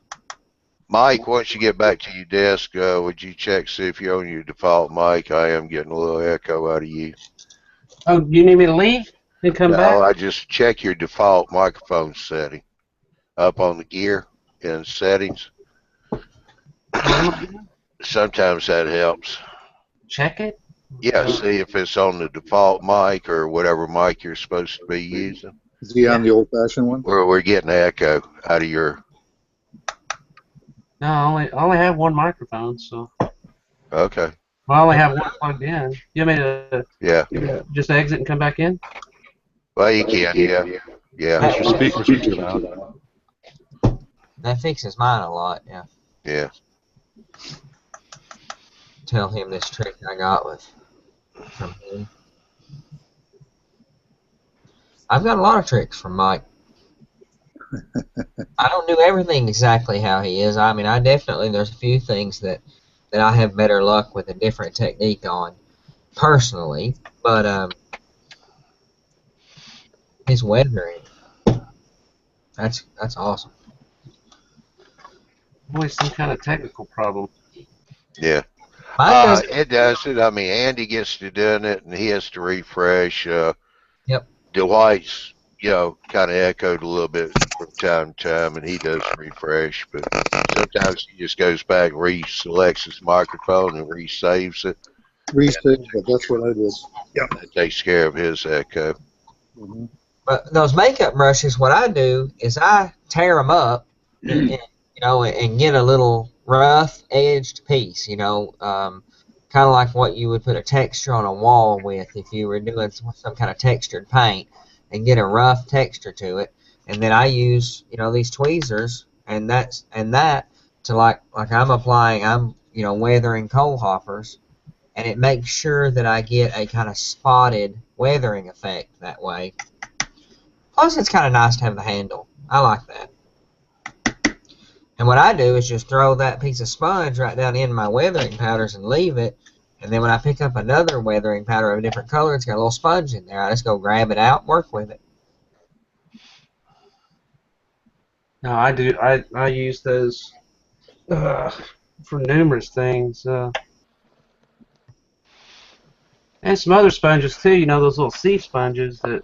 A: Mike, once you get back to your desk, would you check see if you're on your default mic? I am getting a little echo out of you.
B: Oh, you need me to leave and come
A: No,
B: back?
A: I just check your default microphone setting up on the gear in settings. Sometimes that helps.
B: Check it?
A: Yeah, see if it's on the default mic or whatever mic you're supposed to be using.
D: Is he on the old-fashioned one?
A: We're getting echo out of your.
B: No, I only have one microphone, so.
A: Okay.
B: Well, I only have one plugged in. You want me to
A: Yeah.
B: just exit and come back in?
A: Well, you can. Yeah. Yeah.
C: Your speakers are too loud.
F: That fixes mine a lot. Yeah.
A: Yeah.
F: Tell him this trick I got from him. I've got a lot of tricks from Mike. I don't do everything exactly how he is. I mean, there's a few things that I have better luck with a different technique on, personally. But his weathering, that's awesome.
B: Always some kind of technical problem.
A: Yeah.
F: Mine does.
A: It does it. I mean, Andy gets to doing it, and he has to refresh.
F: Yep.
A: Dwight's, kind of echoed a little bit from time to time, and he does refresh. But sometimes he just goes back, reselects his microphone, and resaves it.
D: Reset, but that's what I did.
A: That takes care of his echo.
D: Mm-hmm.
F: But those makeup brushes, what I do is I tear them up, and get a little rough edged piece, kind of like what you would put a texture on a wall with if you were doing some kind of textured paint, and get a rough texture to it. And then I use, these tweezers and that to like I'm weathering coal hoppers, and it makes sure that I get a kind of spotted weathering effect that way. Plus, it's kind of nice to have the handle. I like that. And what I do is just throw that piece of sponge right down in my weathering powders and leave it. And then when I pick up another weathering powder of a different color, it's got a little sponge in there. I just go grab it out and work with it.
B: No, I do. I use those for numerous things. And some other sponges too. Those little sea sponges that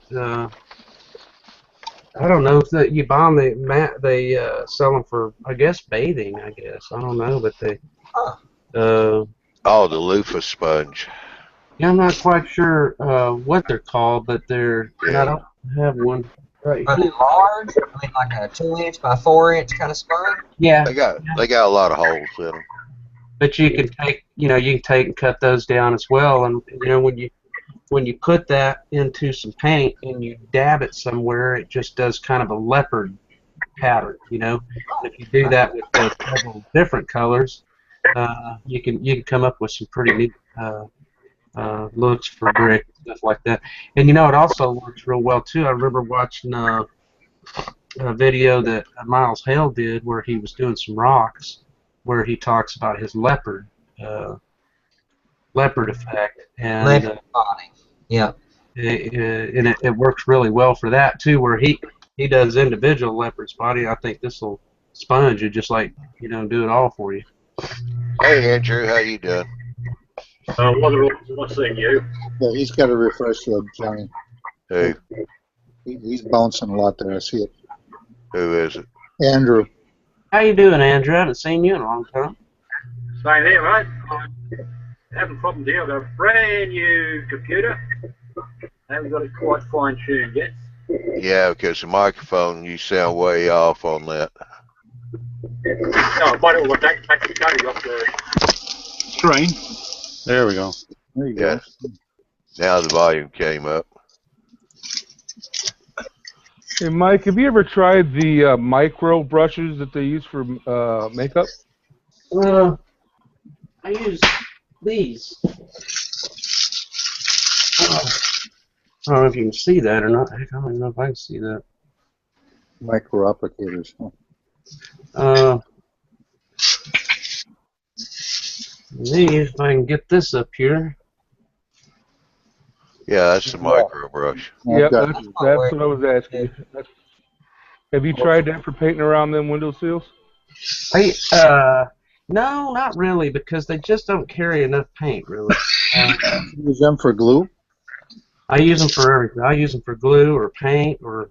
B: I don't know if that you buy them. They sell them for, I guess, bathing. I guess I don't know, but they.
A: Oh, the loofah sponge.
B: Yeah, I'm not quite sure what they're called, but they're.
A: Yeah.
B: I don't have one right
F: Are they
B: here.
F: large? I mean, like a 2-inch by 4-inch kind of sponge?
B: Yeah.
A: They got a lot of holes in them.
B: But you can take, you can take and cut those down as well, and when you put that into some paint and you dab it somewhere, it just does kind of a leopard pattern, And if you do that with several different colors, you can come up with some pretty neat looks for brick and stuff like that. And it also works real well too. I remember watching a video that Miles Hale did where he was doing some rocks, where he talks about his leopard effect, and
F: Leopard body. Yeah.
B: it works really well for that too, where he does individual leopard's body. I think this will sponge would just like do it all for you.
A: Hey, Andrew, how you doing?
H: What's seeing you?
D: Yeah, he's got to refresh Johnny.
A: Who?
D: He's bouncing a lot there. I see it.
A: Who is it?
D: Andrew.
B: How you doing, Andrew? I haven't seen you in a long time.
H: Same here, mate. I'm having problems here. I've got a brand new computer. I haven't got it quite fine-tuned yet.
A: Yeah, because the microphone, you sound way off on that.
H: No, it might overtake the cutting off the screen.
C: There we go.
D: There you
A: Yeah.
D: go.
A: Now the volume came up.
I: Hey, Mike, have you ever tried the micro brushes that they use for makeup?
B: I use these. I don't know if you can see that or not. Heck, I don't even know if I can see that.
D: Micro applicators. Huh?
B: These, if I can get this up here.
A: Yeah, that's the micro brush.
I: Yep,
D: got-
I: that's what I was asking you. Have you tried that for painting around them window sills?
B: No, not really, because they just don't carry enough paint, really.
D: Use them for glue.
B: I use them for everything. I use them for glue or paint, or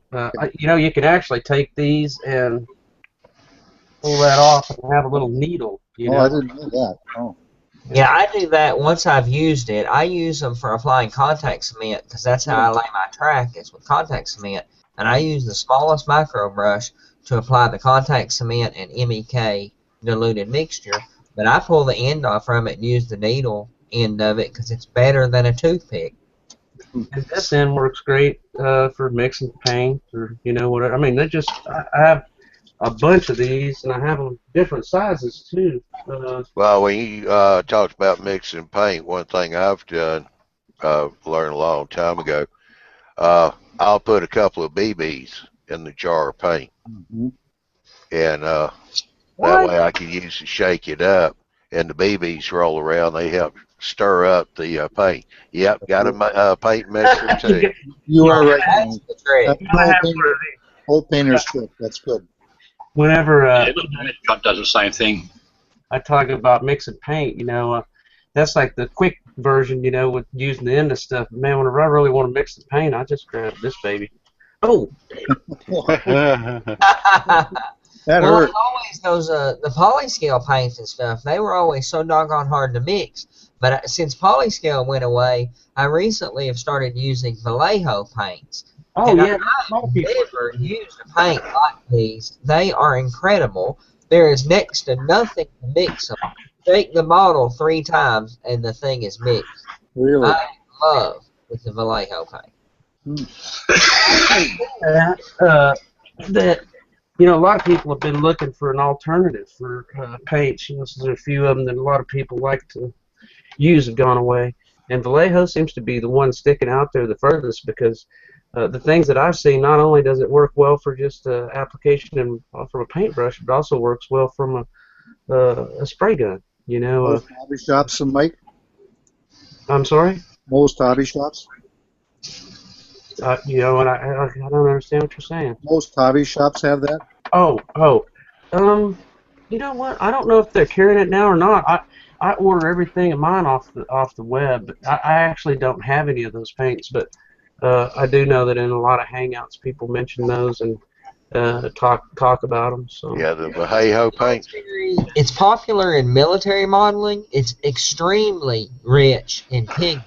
B: you can actually take these and pull that off and have a little needle.
D: I didn't know that. Oh.
F: Yeah, I do that once I've used it. I use them for applying contact cement because that's how I lay my track is with contact cement. And I use the smallest micro brush to apply the contact cement and MEK diluted mixture. But I pull the end off from it and use the needle end of it because it's better than a toothpick.
B: And this end works great for mixing paint or whatever. I mean, I have a bunch of these, and I have them different sizes too.
A: Well, when you talked about mixing paint, one thing I've done, learned a long time ago, I'll put a couple of BBs in the jar of paint,
D: Mm-hmm.
A: and that way I can use to shake it up, and the BBs roll around. They help stir up the paint. Yep, got a paint mixer too.
D: You are right.
F: That's the trick.
D: That's an old painter's trick. That's good.
B: Whenever
H: Scott does the same thing.
B: I talk about mixing paint, that's like the quick version, with using the end of stuff. Man, whenever I really want to mix the paint, I just grab this baby. Oh,
D: That
F: Well,
D: hurt.
F: always those the polyscale paints and stuff. They were always so doggone hard to mix. But since polyscale went away, I recently have started using Vallejo paints. And
B: yeah.
F: I've never used a paint like these. They are incredible. There is next to nothing to mix them. Shake the bottle 3 times and the thing is mixed.
D: Really?
F: I love with the Vallejo paint.
B: That a lot of people have been looking for an alternative for paints. So there's a few of them that a lot of people like to use have gone away, and Vallejo seems to be the one sticking out there the furthest because the things that I've seen, not only does it work well for just application and from a paintbrush, but also works well from a spray gun.
D: Most hobby shops, Mike?
B: I'm sorry.
D: Most hobby shops?
B: And I don't understand what you're saying.
D: Most hobby shops have that?
B: You know what? I don't know if they're carrying it now or not. I order everything of mine off the web. But I actually don't have any of those paints, but I do know that in a lot of Hangouts people mention those and talk about them. So
A: Yeah, the Vallejo paint.
F: It's popular in military modeling. It's extremely rich in pigment.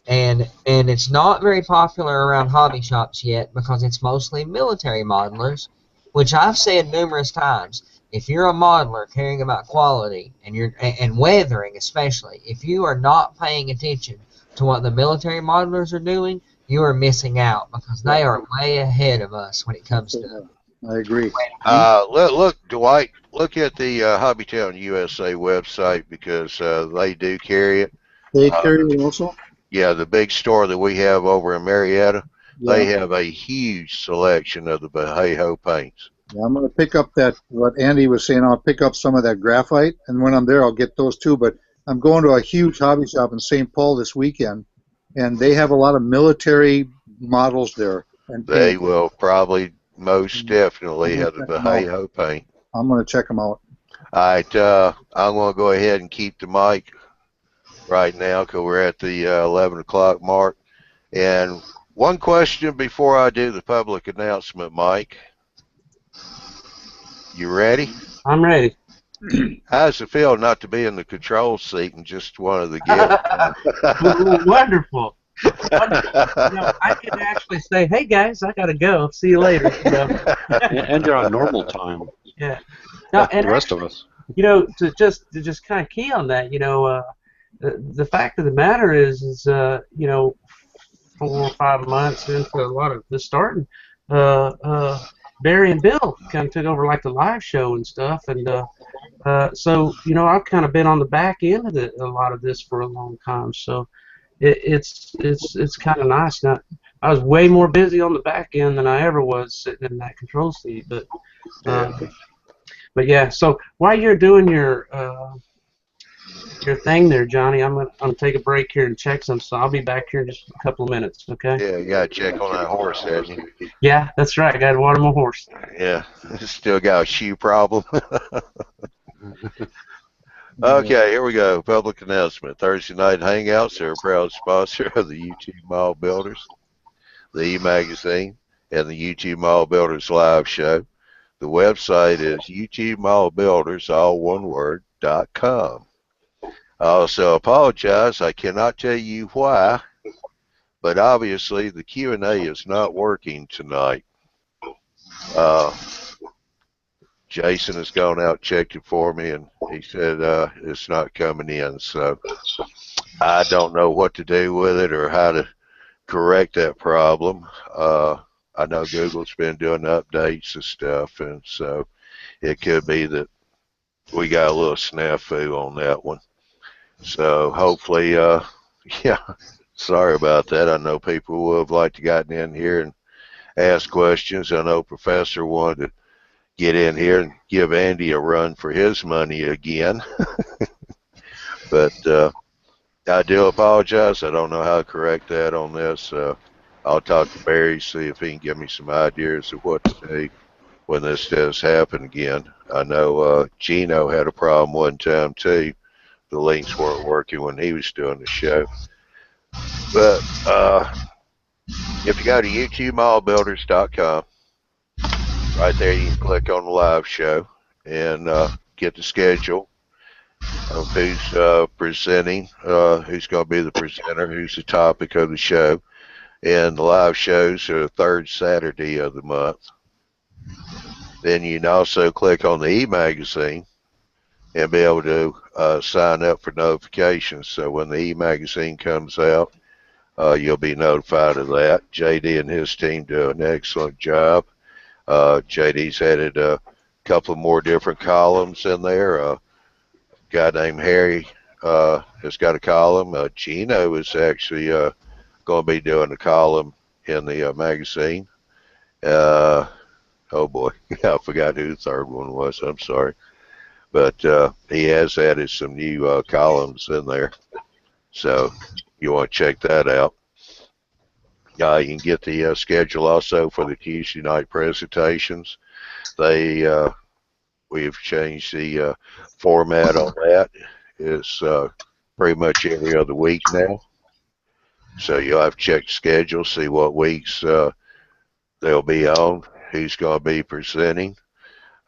F: And it's not very popular around hobby shops yet because it's mostly military modelers, which I've said numerous times. If you're a modeler caring about quality and weathering especially, if you are not paying attention to what the military modelers are doing, you are missing out because they are way ahead of us when it comes to.
D: I agree.
A: Look, Dwight, look at the Hobbytown USA website because they do carry it.
D: They carry it also?
A: Yeah, the big store that we have over in Marietta,
D: Yeah.
A: they have a huge selection of the Vallejo paints.
D: Yeah, I'm going to pick up what Andy was saying. I'll pick up some of that graphite, and when I'm there, I'll get those too. But I'm going to a huge hobby shop in St. Paul this weekend, and they have a lot of military models there. And
A: They will probably most definitely have the
D: Check 'em out.
A: Vallejo paint.
D: I'm going to check them out.
A: All right, I'm going to go ahead and keep the mic right now because we're at the 11 o'clock mark. And one question before I do the public announcement, Mike. You ready?
B: I'm ready.
A: How's it feel not to be in the control seat and just one of the guests?
B: Wonderful. I can actually say, "Hey guys, I gotta go. See you later."
C: And you're on normal time.
B: Yeah. Now, and
C: The rest
B: actually,
C: of us.
B: you know, to just kind of key on that, you know, the fact of the matter is you know, 4 or 5 months into a lot of this starting, uh, uh, Barry and Bill kind of took over like the live show and stuff, and so you know, I've kind of been on the back end of a lot of this for a long time, so it's kind of nice. Now, I was way more busy on the back end than I ever was sitting in that control seat,
A: Yeah.
B: uh, but yeah. So while you're doing your thing there, Johnny, I'm gonna take a break here and check some. So I'll be back here in just a couple of minutes. Okay?
A: Yeah, you gotta check on that horse, hadn't you?
B: Yeah, that's right. I got to water my horse.
A: Yeah, still got a shoe problem. Okay, here we go. Public announcement. Thursday night hangouts are a proud sponsor of the YouTube Mall Builders, the e-magazine, and the YouTube Mall Builders live show. The website is YouTube Mall Builders, all one word, .com. I also apologize. I cannot tell you why, but obviously the Q&A is not working tonight. Jason has gone out, checked it for me, and he said it's not coming in. So I don't know what to do with it or how to correct that problem. I know Google's been doing updates and stuff, and so it could be that we got a little snafu on that one. So hopefully, yeah, sorry about that. I know people would have liked to gotten in here and ask questions. I know Professor wanted to get in here and give Andy a run for his money again. But I do apologize. I don't know how to correct that on this. I'll talk to Barry, see if he can give me some ideas of what to do when this does happen again. I know Gino had a problem one time too. The links weren't working when he was doing the show. But if you go to YouTubeMallBuilders.com, right there you can click on the live show and get the schedule of who's presenting, who's going to be the presenter, who's the topic of the show. And the live shows are the third Saturday of the month. Then you can also click on the e-magazine and be able to sign up for notifications. So when the e-magazine comes out, you'll be notified of that. JD and his team do an excellent job. JD's added a couple more different columns in there. A guy named Harry has got a column. Gino is actually going to be doing a column in the magazine. Oh boy, I forgot who the third one was. I'm sorry. But he has added some new columns in there. So you want to check that out. You can get the schedule also for the Tuesday night presentations. We've changed the format on that. It's pretty much every other week now. So you'll have to check the schedule, see what weeks they'll be on, who's going to be presenting.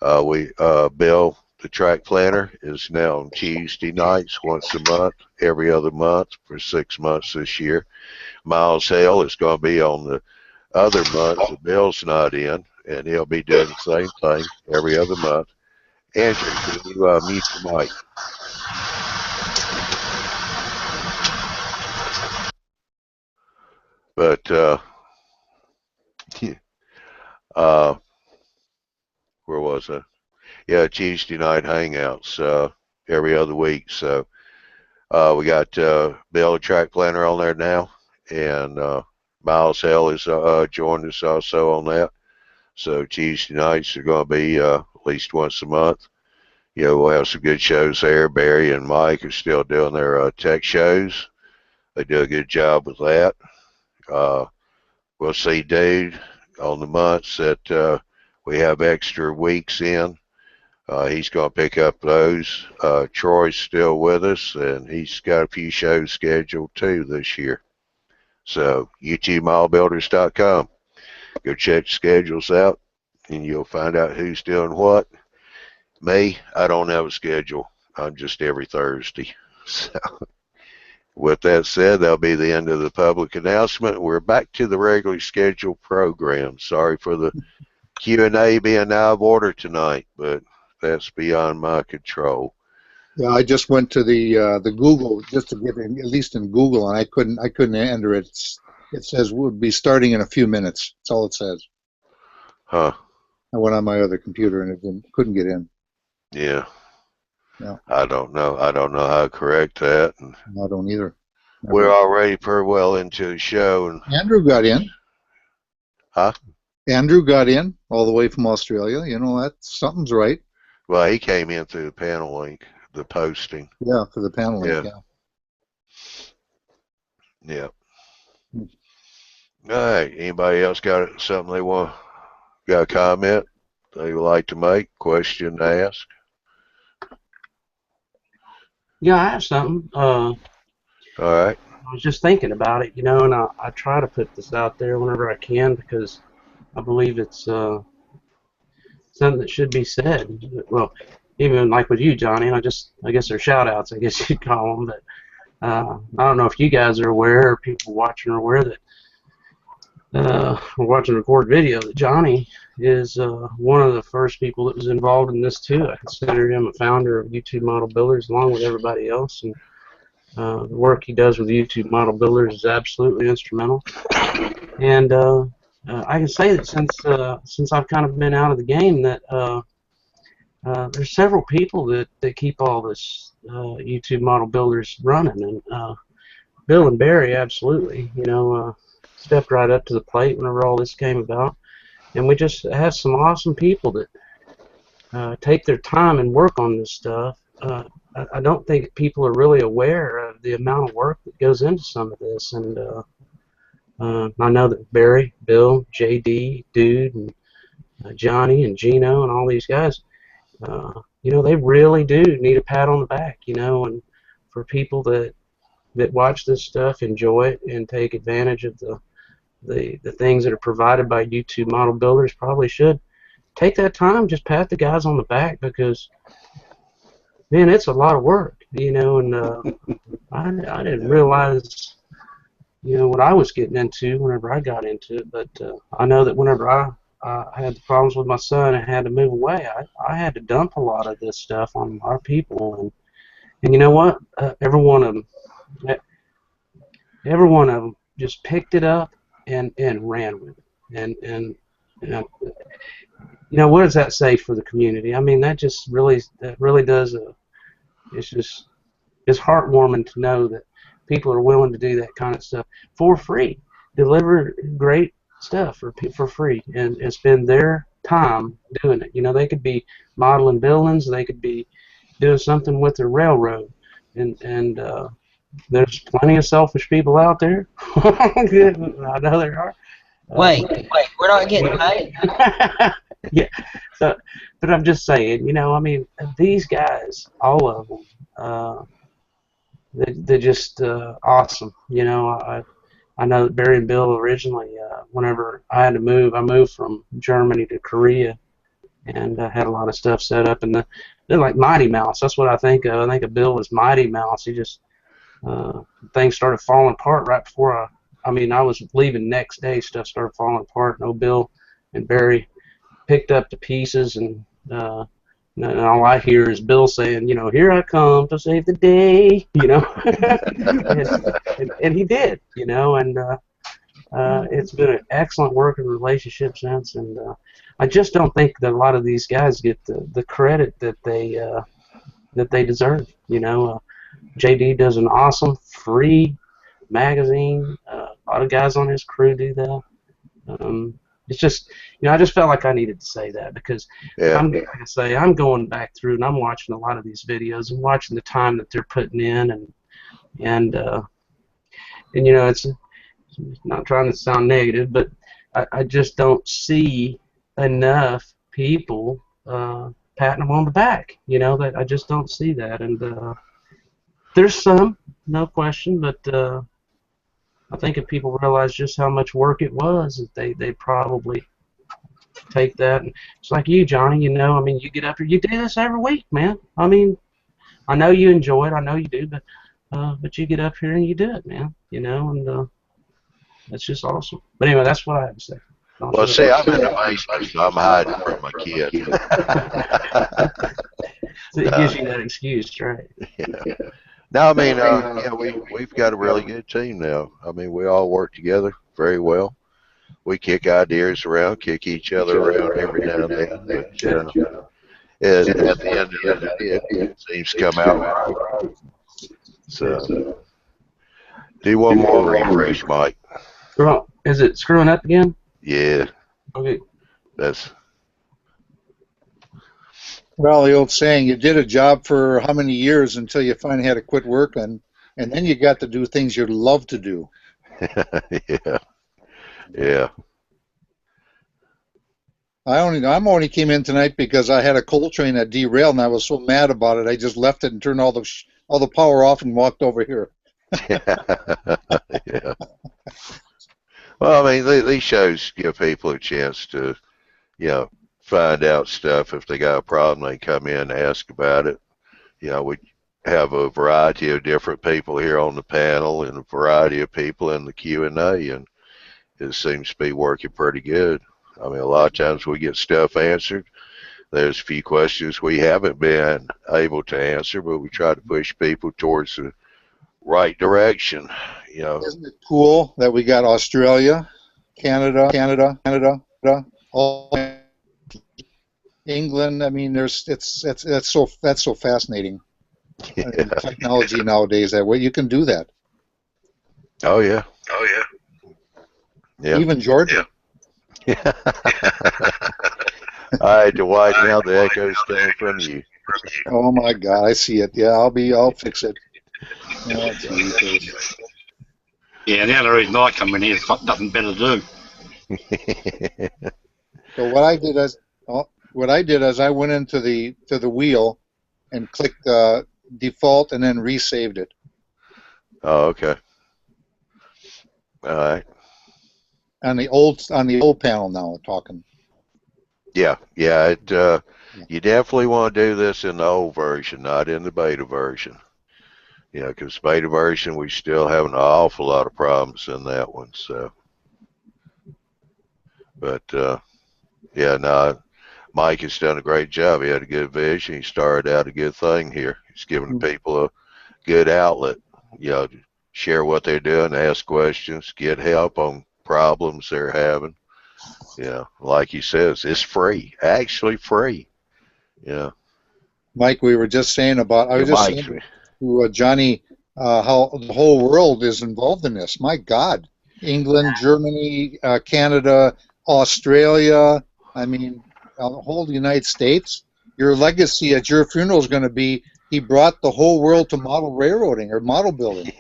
A: Bill, the track planner, is now on Tuesday nights once a month, every other month for 6 months this year. Miles Hale is going to be on the other month that Bill's not in, and he'll be doing the same thing every other month. Andrew, can you mute your mic? But where was I? Yeah, Tuesday night hangouts every other week. So we got Bill, the track planner, on there now, and Miles Hale is joined us also on that. So Tuesday nights are going to be at least once a month. You know, we'll have some good shows there. Barry and Mike are still doing their tech shows. They do a good job with that. We'll see Dude on the months that we have extra weeks in. He's going to pick up those. Troy's still with us, and he's got a few shows scheduled too this year. So YouTubeMallBuilders.com. Go check the schedules out, and you'll find out who's doing what. Me, I don't have a schedule. I'm just every Thursday. So with that said, that'll be the end of the public announcement. We're back to the regularly scheduled program. Sorry for the Q&A being out of order tonight, but that's beyond my control.
D: Yeah, I just went to the Google just to get in, at least in Google, and I couldn't enter it. It says we'll be starting in a few minutes. That's all it says.
A: Huh.
D: I went on my other computer and couldn't get in.
A: Yeah.
D: Yeah.
A: I don't know how to correct that.
D: I don't either. Never.
A: We're already pretty well into the show. And
D: Andrew got in.
A: Huh?
D: Andrew got in all the way from Australia. You know, that something's right.
A: Well, he came in through the panel link, the posting.
D: Yeah, for the panel link, yeah.
A: Yeah. All right. Anybody else got something they got a comment they would like to make, question to ask?
B: Yeah, I have something.
A: All right.
B: I was just thinking about it, you know, and I try to put this out there whenever I can because I believe it's something that should be said. Well, even like with you, Johnny, I guess they're shout-outs, I guess you'd call them, but I don't know if you guys are aware or people watching are aware that we're watching a recorded video that Johnny is one of the first people that was involved in this too. I consider him a founder of YouTube Model Builders along with everybody else, and the work he does with YouTube Model Builders is absolutely instrumental. And I can say that since I've kind of been out of the game that there's several people that keep all this YouTube Model Builders running, and Bill and Barry absolutely, you know, stepped right up to the plate whenever all this came about, and we just have some awesome people that take their time and work on this stuff. I don't think people are really aware of the amount of work that goes into some of this, and I know that Barry, Bill, JD, Dude, and Johnny, and Gino, and all these guys, you know, they really do need a pat on the back, you know, and for people that watch this stuff, enjoy it, and take advantage of the things that are provided by YouTube Model Builders, probably should take that time, just pat the guys on the back, because man, it's a lot of work, you know, and I didn't realize, you know, what I was getting into whenever I got into it, but I know that whenever I had the problems with my son and had to move away, I had to dump a lot of this stuff on a lot of people, and you know what? Every one of them just picked it up and ran with it, and you know, what does that say for the community? I mean, that really does it's heartwarming to know that people are willing to do that kind of stuff for free, deliver great stuff for free, and spend their time doing it. You know, they could be modeling buildings, they could be doing something with their railroad, and there's plenty of selfish people out there. I know there are.
F: Wait, we're not getting paid?
B: Yeah, so, but I'm just saying, you know, I mean, these guys, all of them, they're just awesome. You know, I know that Barry and Bill originally, whenever I had to move, I moved from Germany to Korea, and had a lot of stuff set up, and they're like Mighty Mouse. That's what I think of. I think of Bill as Mighty Mouse. He just things started falling apart right before I mean, I was leaving next day. Stuff started falling apart. No, Bill and Barry picked up the pieces, and all I hear is Bill saying, you know, here I come to save the day, you know, and he did, you know, and it's been an excellent working relationship since, and I just don't think that a lot of these guys get the credit that they deserve, you know. JD does an awesome free magazine. A lot of guys on his crew do that. It's just, you know, I just felt like I needed to say that because like I say, I'm going back through and I'm watching a lot of these videos and watching the time that they're putting in, and you know, it's not trying to sound negative, but I just don't see enough people patting them on the back. You know, that I just don't see that, and there's some, no question, but I think if people realize just how much work it was, that they probably take that. And it's like you, Johnny, you know, I mean, you get up here, you do this every week, man. I mean, I know you enjoy it, I know you do, but you get up here and you do it, man, you know, and that's just awesome. But anyway, that's what I have to say. I'll
A: Well,
B: show
A: see,
B: you.
A: I'm in the basement, so I'm hiding from my kid.
B: So it gives you that excuse, right?
A: Yeah. No, I mean, yeah, we've got a really good team now. I mean, we all work together very well. We kick ideas around, kick each other around every now and then, but at the end of the day, it seems to come out right. So, do one more refresh, Mike.
B: Is it screwing up again?
A: Yeah,
B: Okay.
A: that's
D: Well, the old saying, you did a job for how many years until you finally had to quit working, and then you got to do things you love to do.
A: yeah, yeah.
D: I'm only came in tonight because I had a coal train that derailed, and I was so mad about it. I just left it and turned all the power off and walked over here.
A: Yeah. Well, I mean, these shows give people a chance to, find out stuff. If they got a problem, they come in and ask about it. We have a variety of different people here on the panel and a variety of people in the Q&A, and it seems to be working pretty good. I mean, a lot of times we get stuff answered. There's a few questions we haven't been able to answer, but we try to push people towards the right direction.
D: Isn't it cool that we got Australia, Canada, all England? I mean, that's so fascinating.
A: Yeah.
D: Technology nowadays, that way you can do that.
A: Oh yeah. Yeah.
D: Even Georgia.
A: Yeah. All right, Dwight. Now the echo's coming from you.
D: Oh my God, I see it. Yeah, I'll fix it. Oh,
H: Yeah, the only reason I come in here is got nothing better to do.
D: So what I did is I went into the wheel and clicked default and then resaved it.
A: Oh, okay. All right.
D: On the old panel now, we're talking.
A: Yeah. You definitely want to do this in the old version, not in the beta version. Because beta version, we still have an awful lot of problems in that one. So, but Mike has done a great job. He had a good vision. He started out a good thing here. He's giving people a good outlet. To share what they're doing, ask questions, get help on problems they're having. Like he says, it's free. Actually free. Yeah.
D: Mike, we were just saying about. I was just saying to Johnny how the whole world is involved in this. My God, England, Germany, Canada, Australia. I mean, the whole United States. Your legacy at your funeral is going to be he brought the whole world to model railroading or model building.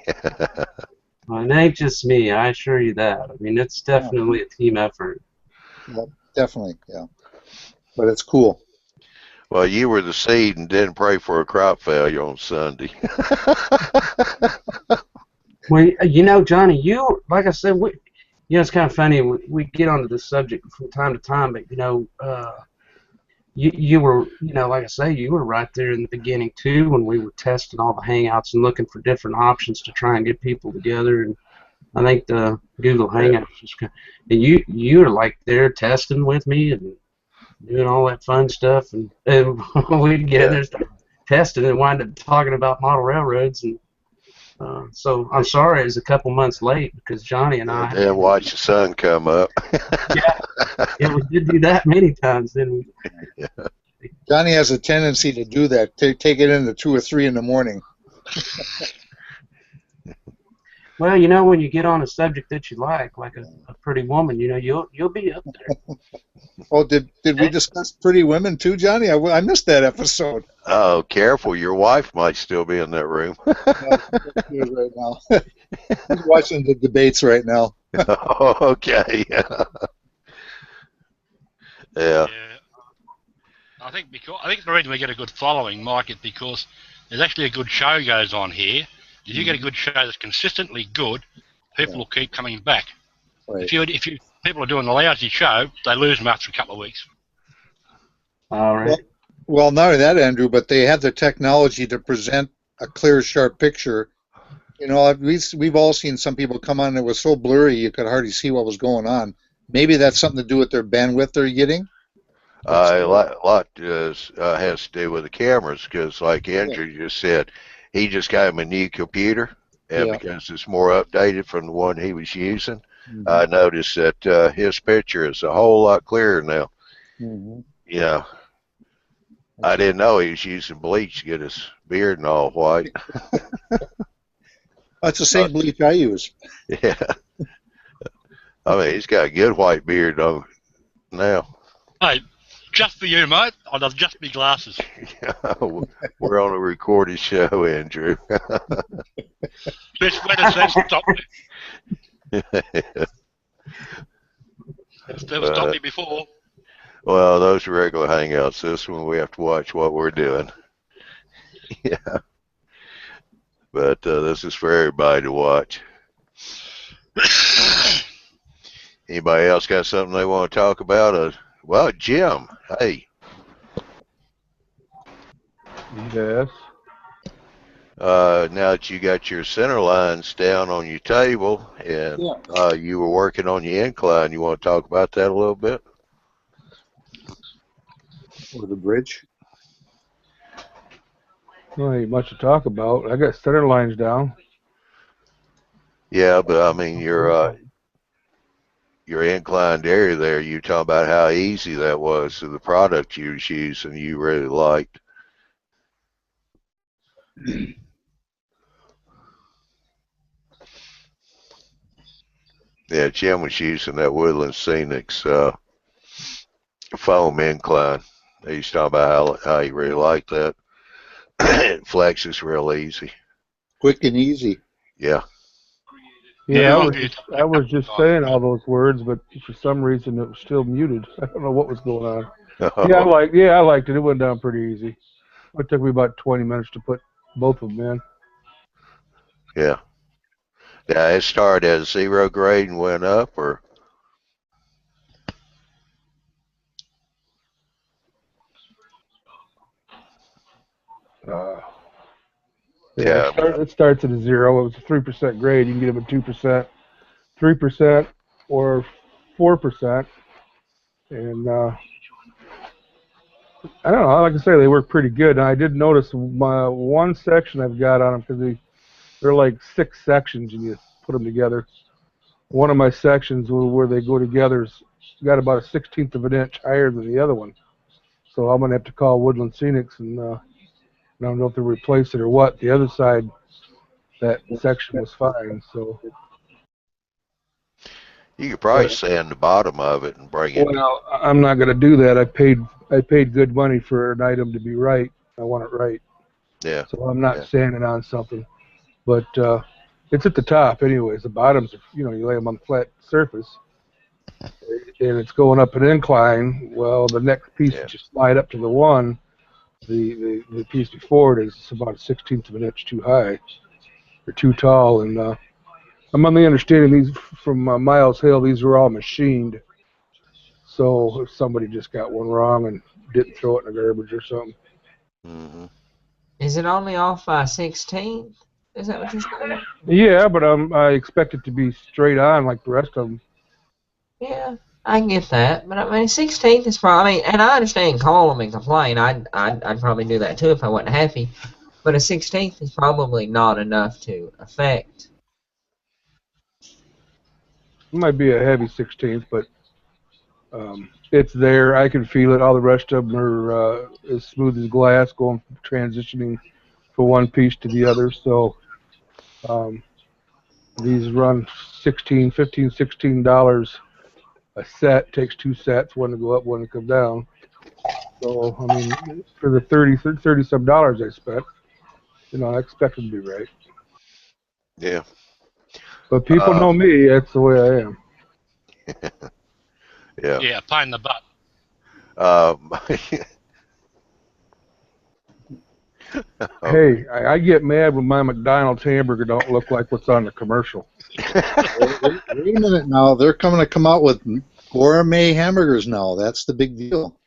B: Well, it ain't just me. I assure you that. I mean, it's definitely a team effort.
D: Yeah, definitely, yeah. But it's cool.
A: Well, you were the seed and didn't pray for a crop failure on Sunday.
B: Well, Johnny, like I said, it's kind of funny. We get onto this subject from time to time, but you were, like I say, you were right there in the beginning too when we were testing all the Hangouts and looking for different options to try and get people together. And I think the Google Hangouts was kind of, and you were like there testing with me and doing all that fun stuff, and we'd get in there, start testing, and wind up talking about model railroads. And so I'm sorry it's a couple months late because Johnny and I.
A: And watch the sun come up.
B: Yeah, we did do that many times, didn't we?
A: Yeah.
D: Johnny has a tendency to do that. Take it into 2 or 3 in the morning.
B: Well, when you get on a subject that you like a pretty woman, you'll be up there.
D: Oh, did we discuss pretty women too, Johnny? I missed that episode.
A: Oh, careful! Your wife might still be in that room.
D: Right now. He's watching the debates right now.
A: Okay. Yeah.
H: I think the reason we get a good following, Mike, is because there's actually a good show goes on here. If you get a good show that's consistently good, people will keep coming back.
D: Right.
H: If people are doing a lousy show, they lose them after a couple of weeks.
B: All right.
D: Well, not only that, Andrew, but they have the technology to present a clear, sharp picture. We've all seen some people come on that was so blurry you could hardly see what was going on. Maybe that's something to do with their bandwidth they're getting.
A: A lot has to do with the cameras because, like Andrew just said, he just got him a new computer, and because it's more updated from the one he was using, I noticed that his picture is a whole lot clearer now. You know, I didn't know he was using bleach to get his beard and all white.
D: That's the same bleach I use.
A: Yeah. I mean, he's got a good white beard though now.
H: Hey, just for you, mate. I'd have just me glasses.
A: We're on a recorded show, Andrew.
H: Best way to stop me. It's never stopped me before.
A: Well, those are regular hangouts. This one we have to watch what we're doing. Yeah. But this is for everybody to watch. Anybody else got something they want to talk about? Well, Jim, hey.
I: Yes.
A: Now that you got your center lines down on your table and you were working on your incline, you want to talk about that a little bit?
D: Or the bridge?
I: Well, ain't much to talk about. I got center lines down.
A: Yeah, but I mean, your inclined area there, you talking about how easy that was. So the product you was using, you really liked. Yeah, Jim was using that Woodland Scenics foam incline. He's talking about how he really liked that. It flexes real easy.
D: Quick and easy.
A: Yeah.
I: Yeah, I was just saying all those words, but for some reason it was still muted. I don't know what was going on. Yeah, I liked it. It went down pretty easy. It took me about 20 minutes to put both of them in.
A: Yeah. Yeah, it started at 0 grade and went up, or?
I: Yeah. It starts at a 0. It was a 3% grade. You can get them at 2%, 3%, or 4%. And I don't know. Like I say, they work pretty good. And I did notice my one section I've got on them because they're like 6 sections and you put them together. One of my sections where they go together has got about a 1/16 of an inch higher than the other one. So I'm going to have to call Woodland Scenics and I don't know if they'll replace it or what. The other side, that section was fine. So
A: you could probably sand the bottom of it and bring it.
I: Well, I'm not going to do that. I paid good money for an item to be right. I want it right.
A: Yeah.
I: So I'm not sanding on something. But it's at the top anyways. The bottoms, you lay them on the flat surface. And it's going up an incline. Well, the next piece that you slide up to the one, the piece before it is about a 1/16 of an inch too high or too tall. And I'm on the understanding these from Miles Hill, these were all machined. So if somebody just got one wrong and didn't throw it in the garbage or something.
A: Mm-hmm.
F: Is it only off by 1/16? Is that what you're saying?
I: Yeah, but I expect it to be straight on like the rest of them.
F: Yeah, I can get that, but I mean 1/16 is probably. And I understand call them and complain. I'd probably do that too if I wasn't happy. But a 1/16 is probably not enough to affect.
I: It might be a heavy 1/16, but it's there. I can feel it. All the rest of them are as smooth as glass, transitioning from one piece to the other. So these run $15, $16 a set. Takes 2 sets, one to go up, one to come down. So I mean, for the 30 some dollars I spent, I expect them to be right.
A: Yeah.
I: But people know me. That's the way I am.
A: Yeah.
H: Yeah, pain in the butt.
I: Hey, I get mad when my McDonald's hamburger don't look like what's on the commercial.
D: Wait a minute now. They're coming to come out with gourmet hamburgers now. That's the big deal.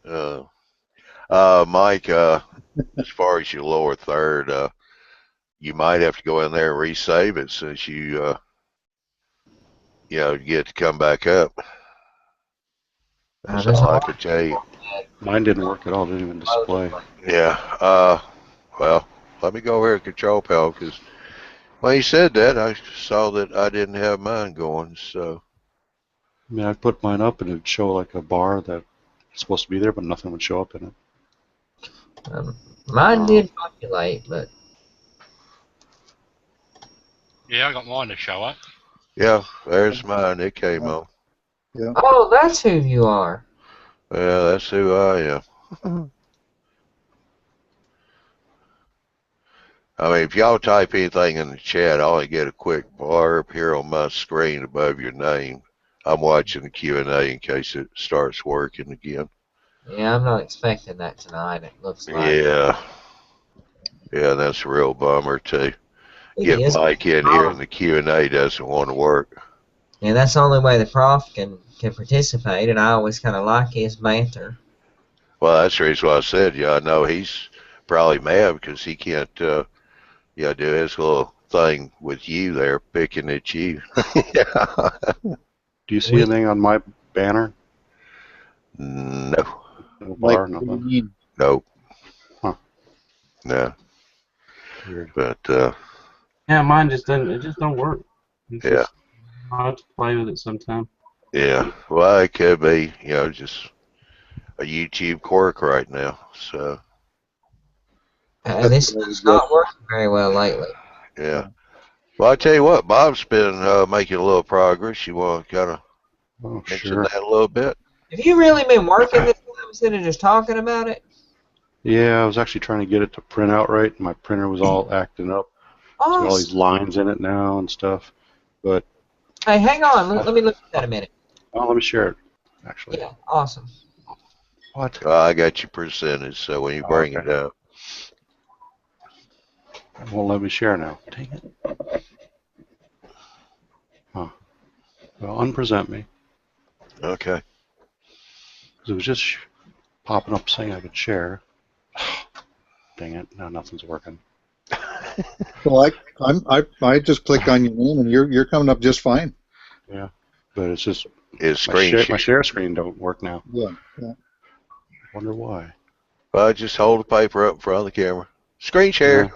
A: Mike, as far as your lower third, you might have to go in there and resave it since you get to come back up. That's
F: There's
A: all I
F: a
A: could tell you.
C: Mine didn't work at all. Didn't even display.
A: Yeah. Well, let me go over here to control panel because when he said that, I saw that I didn't have mine going. So.
C: I mean, I put mine up and it'd show like a bar that's supposed to be there, but nothing would show up in it.
F: Mine did populate, but
H: Yeah, I got mine to show up.
A: Yeah, there's mine. It came on.
D: Yeah.
F: oh, that's who you are.
A: Yeah, that's who I am. I mean, if y'all type anything in the chat, I only get a quick blurb here on my screen above your name. I'm watching the Q&A in case it starts working again.
F: Yeah, I'm not expecting that tonight. It looks like.
A: Yeah. Yeah, that's a real bummer, too.
F: It
A: Get
F: is.
A: Mike in here and the Q&A doesn't want to work.
F: Yeah, that's the only way the prof can participate, and I always kind of like his banter.
A: Well, that's the reason why I said, I know he's probably mad because he can't, do his little thing with you there, picking at you. Yeah.
C: Do you see anything on my banner?
A: No.
C: No
D: Like,
C: bar,
D: what do you
C: nothing?
D: mean?
A: Nope.
C: Huh.
A: No.
C: Weird.
A: But,
B: Yeah, mine just doesn't. It just don't work. It's
A: yeah.
B: just, I'll have to play with it sometime.
A: Yeah. Well, it could be, just a YouTube quirk right now. So,
F: This is not working very well lately.
A: yeah. Well, I tell you what, Bob's been making a little progress. You want to kind of mention that a little bit?
F: Have you really been working this time instead of just talking about it?
C: Yeah, I was actually trying to get it to print out right, and my printer was all acting up.
F: Oh,
C: It's got all these lines in it now and stuff. But
F: hey, hang on. Let me look at that a minute.
C: oh, let me share it, actually.
F: Yeah, awesome.
C: What?
A: I got your percentage, so when you bring it up.
C: It won't let me share now. Dang it. Huh. Well, unpresent me.
A: Okay.
C: Because it was just popping up saying I could share. Dang it. Now nothing's working.
D: Well, I just click on your name and you're coming up just fine.
C: Yeah. But it's just
A: My
C: my share screen don't work now.
D: Yeah.
C: Wonder why.
A: Well, just hold the paper up in front of the camera. Screen share.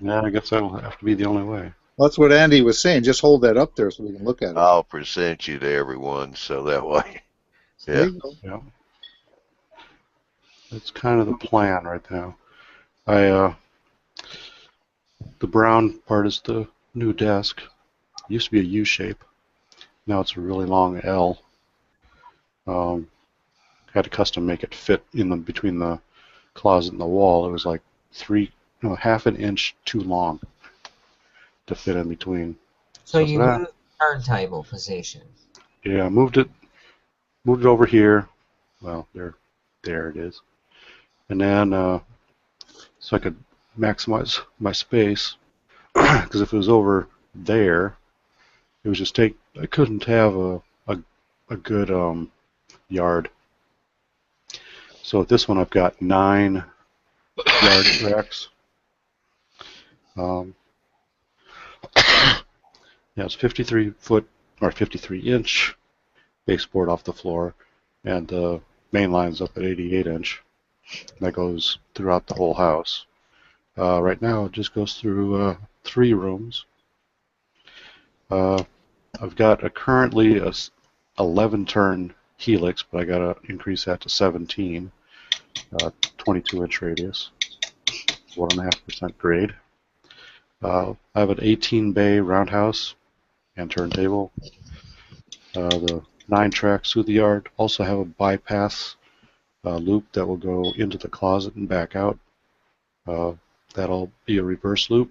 C: Yeah, I guess that'll have to be the only way.
D: That's what Andy was saying. Just hold that up there so we can look at it.
A: I'll present you to everyone so that way.
D: There
A: Yeah.
D: you go.
C: Yeah. That's kind of the plan right now. The brown part is the new desk. It used to be a U shape. Now it's a really long L. Had to custom make it fit in between the closet and the wall. It was like half an inch too long to fit in between.
F: So you moved the turntable position.
C: Yeah, moved it over here. Well, there it is. And then so I could maximize my space, because if it was over there, it was just I couldn't have a good yard. So with this one, I've got 9 yard racks. Yeah, it's 53 foot or 53 inch baseboard off the floor, and the main line's up at 88 inch. That goes throughout the whole house. Right now, it just goes through 3 rooms. I've got currently a 11 turn helix, but I gotta increase that to 17. 22 inch radius, 1.5% grade. I have an 18 bay roundhouse and turntable. The 9 tracks through the yard also have a bypass loop that will go into the closet and back out. That'll be a reverse loop.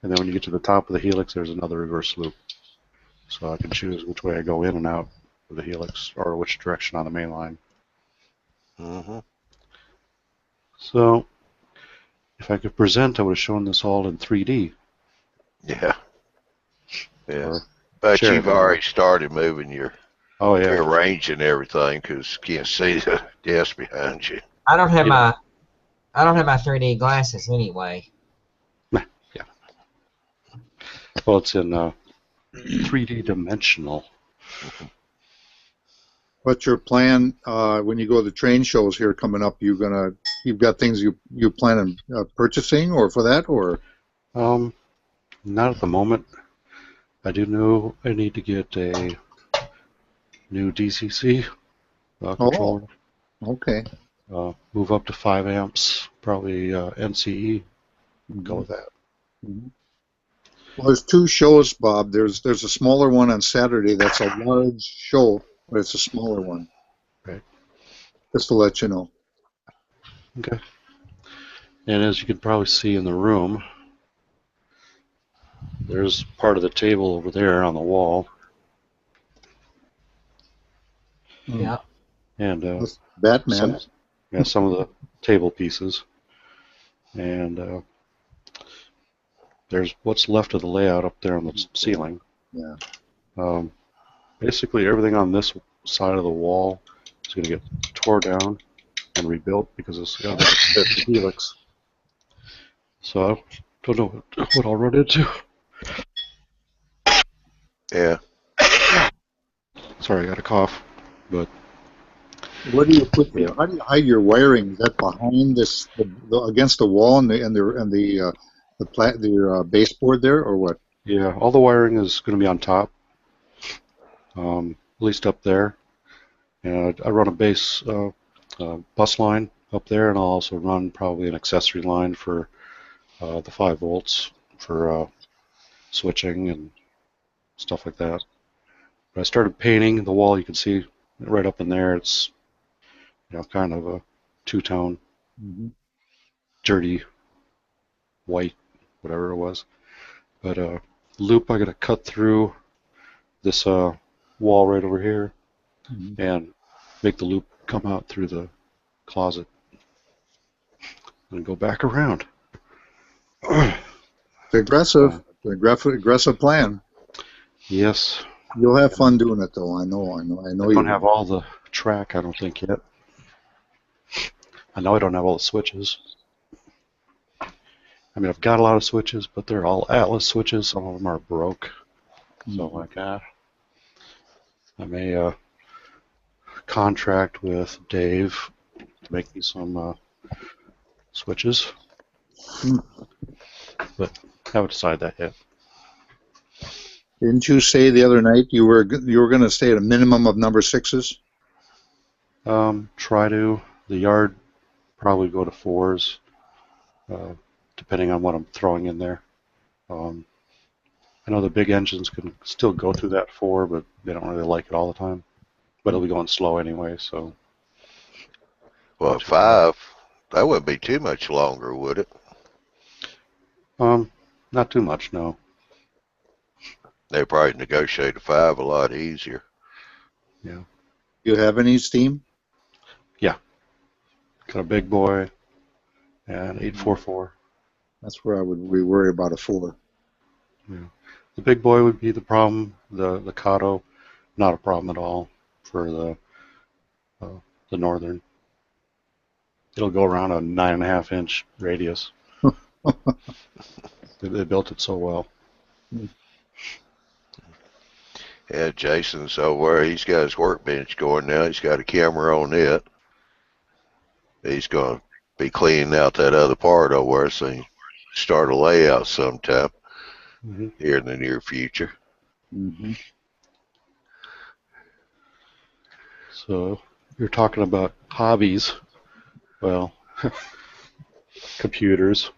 C: And then when you get to the top of the helix, there's another reverse loop. So I can choose which way I go in and out of the helix, or which direction on the main line.
A: Mm-hmm.
C: So if I could present, I would have shown this all in 3D.
A: Yeah. Yeah.
C: Or
A: But
C: share
A: you've
C: it.
A: already started moving your
C: Oh yeah.
A: rearranging everything because you can't see the desk behind you.
F: I don't have my 3D glasses anyway.
C: Yeah. Well, it's in 3D dimensional.
D: What's your plan when you go to the train shows here coming up? You've got things you plan on purchasing or for that or?
C: Not at the moment. I do know I need to get a new DCC controller.
D: Okay.
C: Move up to 5 amps, probably NCE. Go with that.
D: Mm-hmm. Well, there's two shows, Bob. There's a smaller one on Saturday. That's a large show, but it's a smaller one.
C: Right.
D: Just to let you know.
C: Okay. And as you can probably see in the room, there's part of the table over there on the wall.
F: Yeah.
C: And
D: Batman.
C: some of the table pieces. And there's what's left of the layout up there on the ceiling.
D: Yeah.
C: Basically, everything on this side of the wall is going to get tore down and rebuilt because it's got to fit the helix. So I don't know what I'll run into.
A: Yeah.
C: Sorry, I got a cough. But
D: Where do you put your? How do you hide your wiring? Is that behind this, against the wall and the baseboard there, or what?
C: yeah, all the wiring is going to be on top, at least up there. And I run a base bus line up there, and I'll also run probably an accessory line for the 5 volts for switching and stuff like that. But I started painting the wall. You can see right up in there. It's kind of a two-tone, dirty white, whatever it was. But loop I got to cut through this wall right over here and make the loop come out through the closet and go back around.
D: It's aggressive plan.
C: Yes.
D: You'll have fun doing it, though. I know.
C: I don't have all the track, I don't think, yet. I know I don't have all the switches. I mean, I've got a lot of switches, but they're all Atlas switches. Some of them are broke. So, like that. I may contract with Dave to make me some switches. But I haven't decided that yet.
D: Didn't you say the other night you were going to stay at a minimum of number 6s?
C: Try to. The yard probably go to 4s, depending on what I'm throwing in there. I know the big engines can still go through that 4, but they don't really like it all the time. But it'll be going slow anyway, so.
A: Well, 5, that wouldn't be too much longer, would it?
C: Not too much, no.
A: They probably negotiate a 5 a lot easier.
C: Yeah.
D: You have any steam?
C: Yeah. Got a big boy and 844.
D: That's where I would be worried about a 4.
C: Yeah. The big boy would be the problem. The Kato, not a problem at all for the northern. It'll go around a 9.5-inch radius. They built it so well.
A: Yeah, Jason's over. He's got his workbench going now. He's got a camera on it. He's going to be cleaning out that other part over there, so he start a layout sometime here in the near future.
C: So you're talking about hobbies. Well, computers.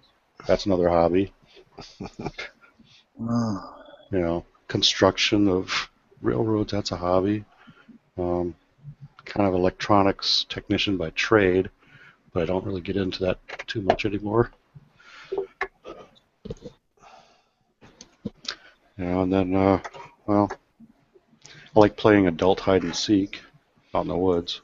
C: That's another hobby. Construction of railroads, that's a hobby. Kind of electronics technician by trade, but I don't really get into that too much anymore. And then, well, I like playing adult hide and seek out in the woods.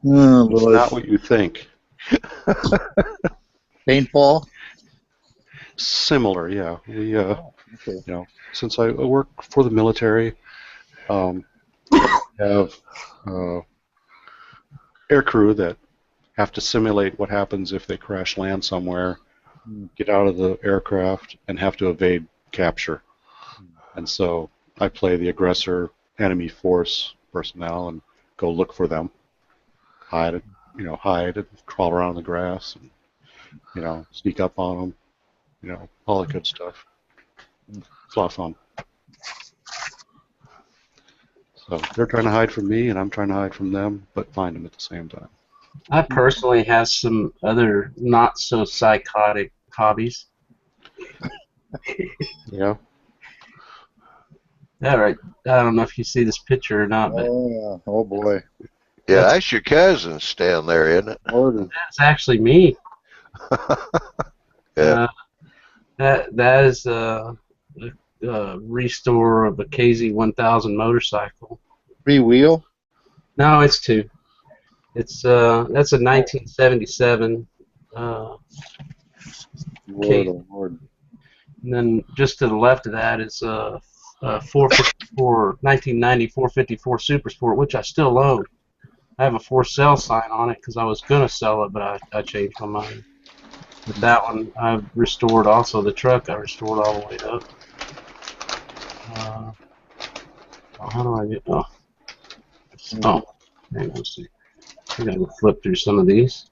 D: Oh,
C: it's not what you think.
D: Paintball?
C: Similar, yeah. We, since I work for the military, have air crew that have to simulate what happens if they crash land somewhere get out of the aircraft and have to evade capture. And so I play the aggressor enemy force personnel and go look for them, hide and crawl around in the grass, and sneak up on them, all that good stuff. It's a lot of fun. So they're trying to hide from me, and I'm trying to hide from them, but find them at the same time.
B: I personally have some other not so psychotic hobbies.
C: Yeah.
B: All right. I don't know if you see this picture or not, but
D: Oh, yeah. Oh, boy.
A: Yeah, that's your cousin standing there, isn't it?
B: that's actually me.
A: Yeah.
B: That is a restore of a KZ1000 motorcycle.
D: Three-wheel?
B: No, it's two. It's that's a 1977.
D: Lord, oh, Lord.
B: And then just to the left of that is a 454 1990 454 Super Sport, which I still own. I have a for sale sign on it because I was gonna sell it, but I changed my mind. But that one I've restored. Also, the truck I restored all the way up. How do I get? Oh, hang on a second. I gotta flip through some of these.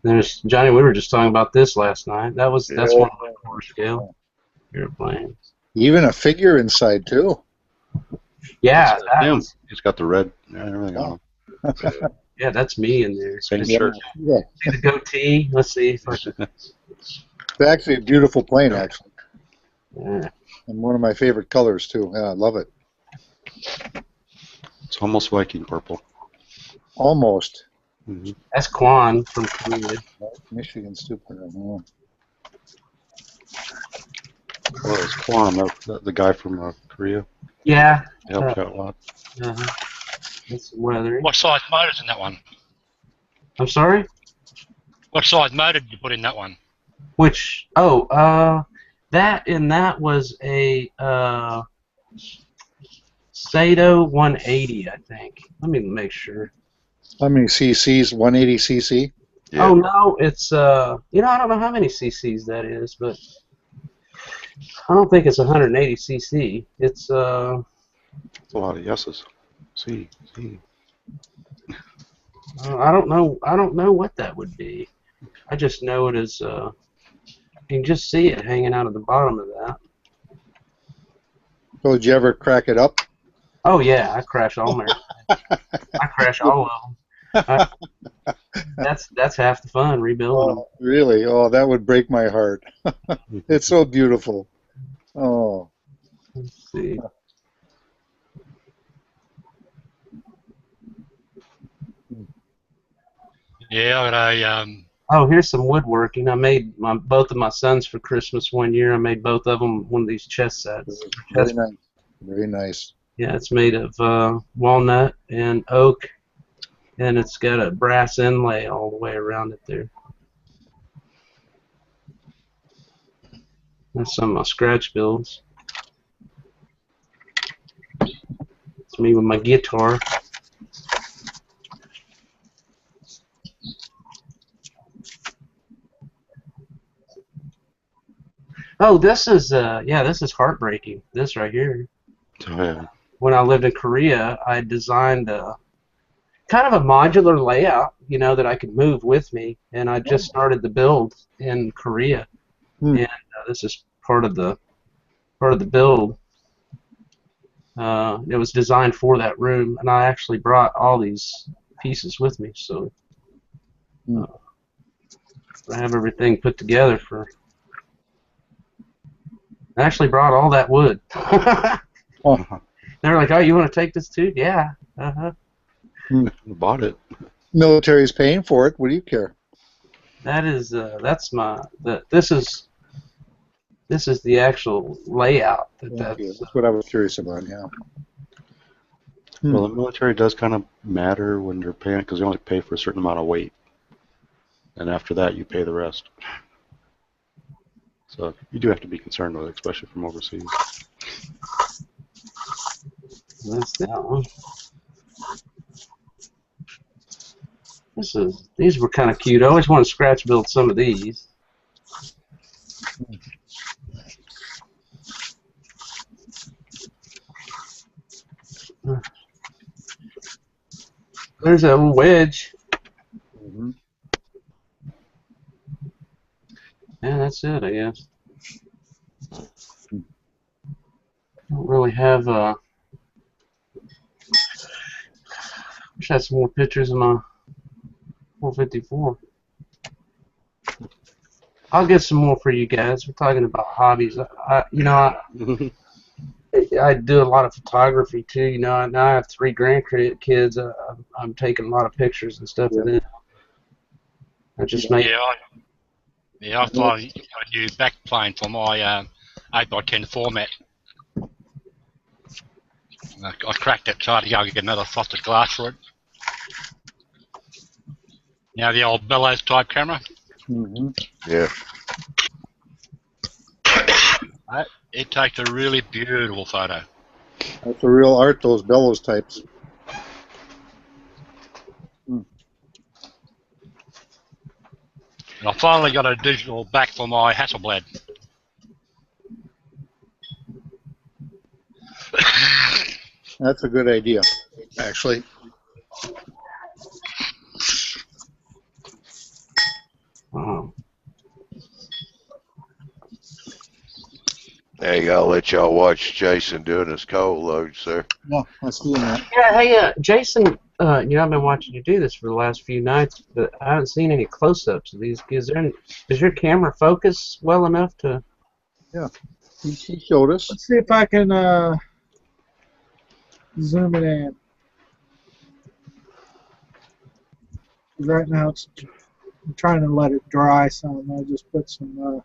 B: There's Johnny. We were just talking about this last night. That's one of my quarter scale airplanes.
D: Even a figure inside, too.
B: Yeah,
C: He's got the red and everything on him.
B: yeah, that's me in there.
C: Same
B: See
C: shirt.
D: Yeah.
B: the goatee? Let's see if I can.
D: It's actually a beautiful plane, actually.
B: Yeah.
D: And one of my favorite colors, too. Yeah, I love it.
C: It's almost Viking purple.
D: Almost.
C: Mm-hmm.
B: That's Quan from Korea.
D: Michigan Super.
C: Well, it's Quan, the guy from Korea.
B: Yeah.
C: He helped out a lot.
B: That's weather.
H: What size motor's in that one?
B: I'm sorry?
H: What size motor did you put in that one?
B: Which, that was a Sato 180, I think. Let me make sure.
D: How many cc's? 180 cc?
A: Yeah.
B: Oh, no, it's, I don't know how many cc's that is, but I don't think it's 180 cc. It's,
C: It's a lot of yeses. See.
B: I don't know what that would be. I just know it is, you can just see it hanging out at the bottom of that.
D: So did you ever crack it up?
B: Oh, yeah, I crash all my, I crash all of them. That's half the fun, rebuilding them.
D: Oh, really? Oh, that would break my heart. It's so beautiful. Oh.
B: Let's see.
H: Yeah, I got a
B: Oh, here's some woodworking. I made both of my sons for Christmas one year. I made both of them one of these chess sets.
D: Very nice. Very nice.
B: Yeah, it's made of walnut and oak, and it's got a brass inlay all the way around it there. That's some of my scratch builds. It's me with my guitar. Oh, this is this is heartbreaking. This right here.
C: Oh, yeah.
B: When I lived in Korea, I designed a kind of a modular layout, that I could move with me, and I just started the build in Korea, and this is part of the build. It was designed for that room, and I actually brought all these pieces with me, so I have everything put together for. I actually brought all that wood. They're like, "Oh, you want to take this too?" Yeah.
C: Bought it.
D: Military's paying for it. What do you care?
B: That is this is the actual layout.
D: That's what I was curious about. Yeah.
C: Well, the military does kind of matter when they're paying because they only pay for a certain amount of weight, and after that, you pay the rest. So you do have to be concerned with it, especially from overseas.
B: That's that one. These were kind of cute. I always wanted to scratch build some of these. There's a wedge.
D: Mm-hmm.
B: Yeah, that's it, I guess. Don't really have. Wish I had some more pictures of my 454. I'll get some more for you guys. We're talking about hobbies. I do a lot of photography too. You know, now I have 3 grandkids. I'm taking a lot of pictures and stuff of them. I just make.
H: Yeah, I thought I use backplane for my 8x10 format. I cracked it, so I had to go get another frosted glass for it. Now the old bellows type camera.
D: Mm-hmm.
A: Yeah.
H: It takes a really beautiful photo.
D: That's a real art, those bellows types.
H: And I finally got a digital back for my Hasselblad.
D: That's a good idea, actually.
B: Wow.
A: Hey, I'll let y'all watch Jason doing his coal loads, sir.
D: Yeah, let's do that.
B: Yeah, hey, Jason. I've been watching you do this for the last few nights, but I haven't seen any close-ups of these. Does your camera focus well enough to?
D: Yeah, he showed us.
G: Let's see if I can zoom it in. Right now, I'm trying to let it dry some. I'll just put some.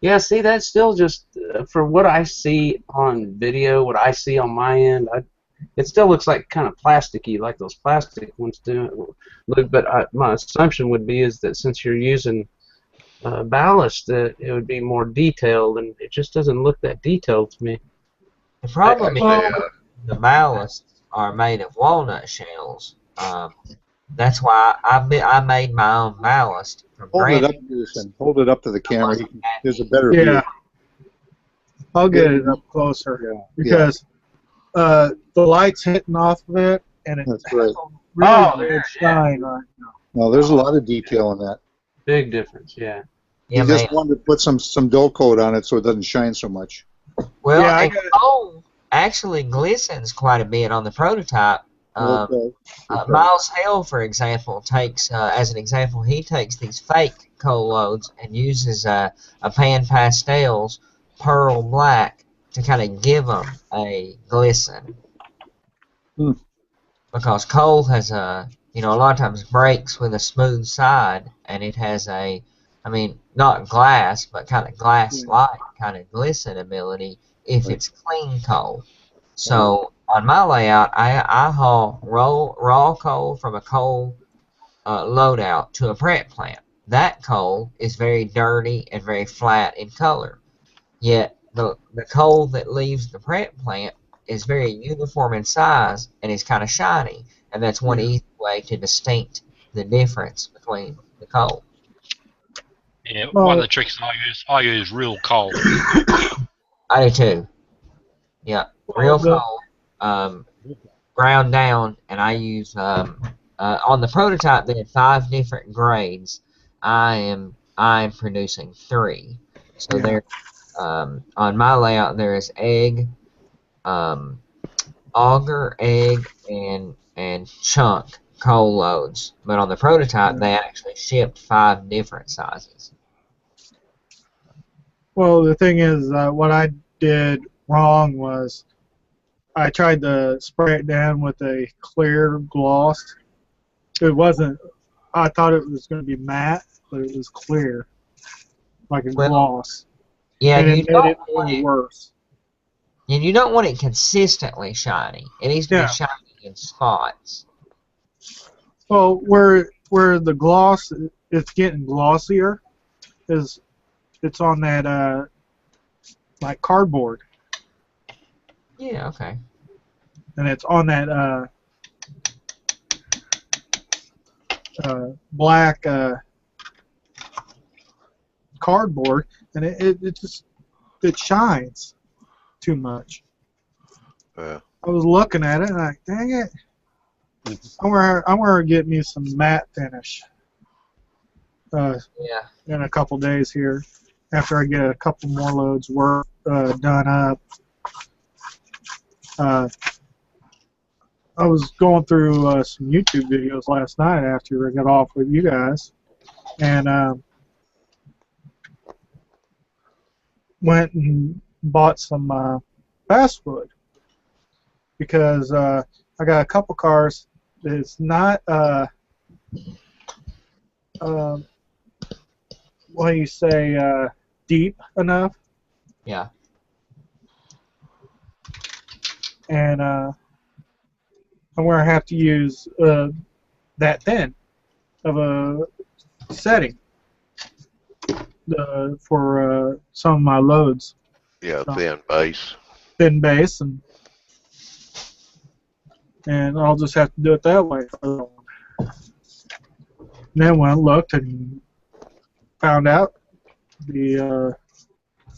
B: Yeah, see, that's still just for what I see on video, what I see on my end. It still looks like kind of plasticky, like those plastic ones do. But my assumption would be is that since you're using ballast, that it would be more detailed, and it just doesn't look that detailed to me.
F: The problem is the ballasts are made of walnut shells. That's why I made my own ballast from
D: Hold it up,
F: granite.
D: Jason. Hold it up to the camera. There's a better view.
G: Yeah, I'll get it up closer because the light's hitting off of it, and it
D: That's
G: has
D: right.
G: a really good shine right now.
D: No, there's a lot of detail in that.
B: Big difference, yeah.
D: You just wanted to put some dull coat on it so it doesn't shine so much.
F: Well,
G: Yeah,
F: and coal actually glistens quite a bit on the prototype. Miles Hale, for example, takes as an example, he takes these fake coal loads and uses a pan pastels pearl black to kind of give them a glisten. Because coal has a lot of times breaks with a smooth side, and it has not glass, but kind of glass-like kind of glisten ability if it's clean coal. So on my layout, I haul raw coal from a coal loadout to a prep plant. That coal is very dirty and very flat in color. Yet the coal that leaves the prep plant is very uniform in size and is kind of shiny. And that's one easy way to distinct the difference between the coal.
H: Yeah, one of the tricks I use real coal.
F: I do too. Yeah, real coal, ground down, and I use on the prototype they had 5 different grades. I am producing 3. So there, on my layout there is egg, auger, egg, and chunk coal loads. But on the prototype they actually shipped 5 different sizes.
G: Well, the thing is, what I did wrong was I tried to spray it down with a clear gloss. It wasn't. I thought it was going to be matte, but it was clear, like a gloss.
F: Yeah,
G: and
F: you
G: it made it even worse.
F: And you don't want it consistently shiny. It needs to be shiny in spots.
G: Well, where the gloss it's getting glossier is it's on that like cardboard.
F: Yeah, okay.
G: And it's on that black cardboard, and it shines too much. I was looking at it and like, dang it. I'm gonna get me some matte finish.
F: Yeah.
G: In a couple days here, after I get a couple more loads work done up. I was going through some YouTube videos last night after I got off with you guys, and went and bought some basswood because I got a couple cars that's not what do you say, deep enough.
F: Yeah.
G: And I'm going to have to use that thin of a setting for some of my loads.
A: Yeah,
G: So,
A: thin base.
G: thin base, and I'll just have to do it that way. And then when I looked and found out the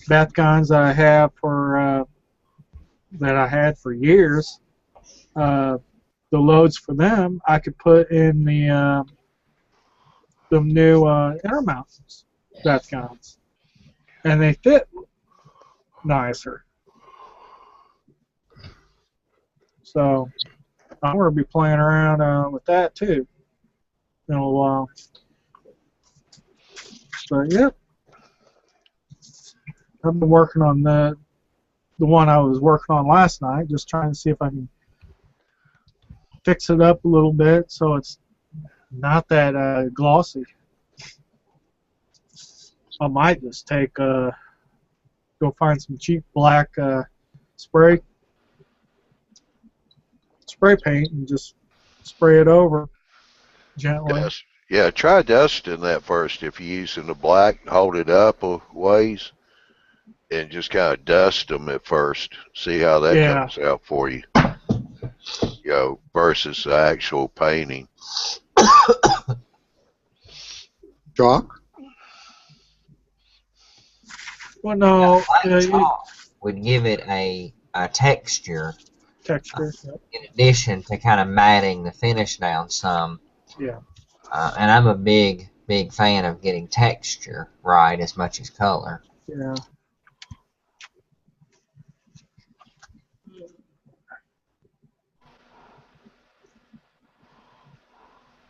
G: bath guns that I have for that I had for years, the loads for them I could put in the new Intermountains bath guns, and they fit nicer. So I'm going to be playing around with that too in a little while. But yep, I've been working on the one I was working on last night, just trying to see if I can fix it up a little bit so it's not that glossy. I might just go find some cheap black spray paint and just spray it over gently.
A: Dust. Yeah, try dusting that first. If you're using the black, hold it up a ways and just kind of dust them at first. See how that comes out for you. You know, versus the actual painting.
D: Jock?
G: Well, no,
F: would give it a texture.
G: Texture.
F: In addition to kind of matting the finish down some.
G: Yeah.
F: And I'm a big fan of getting texture right as much as color.
G: Yeah.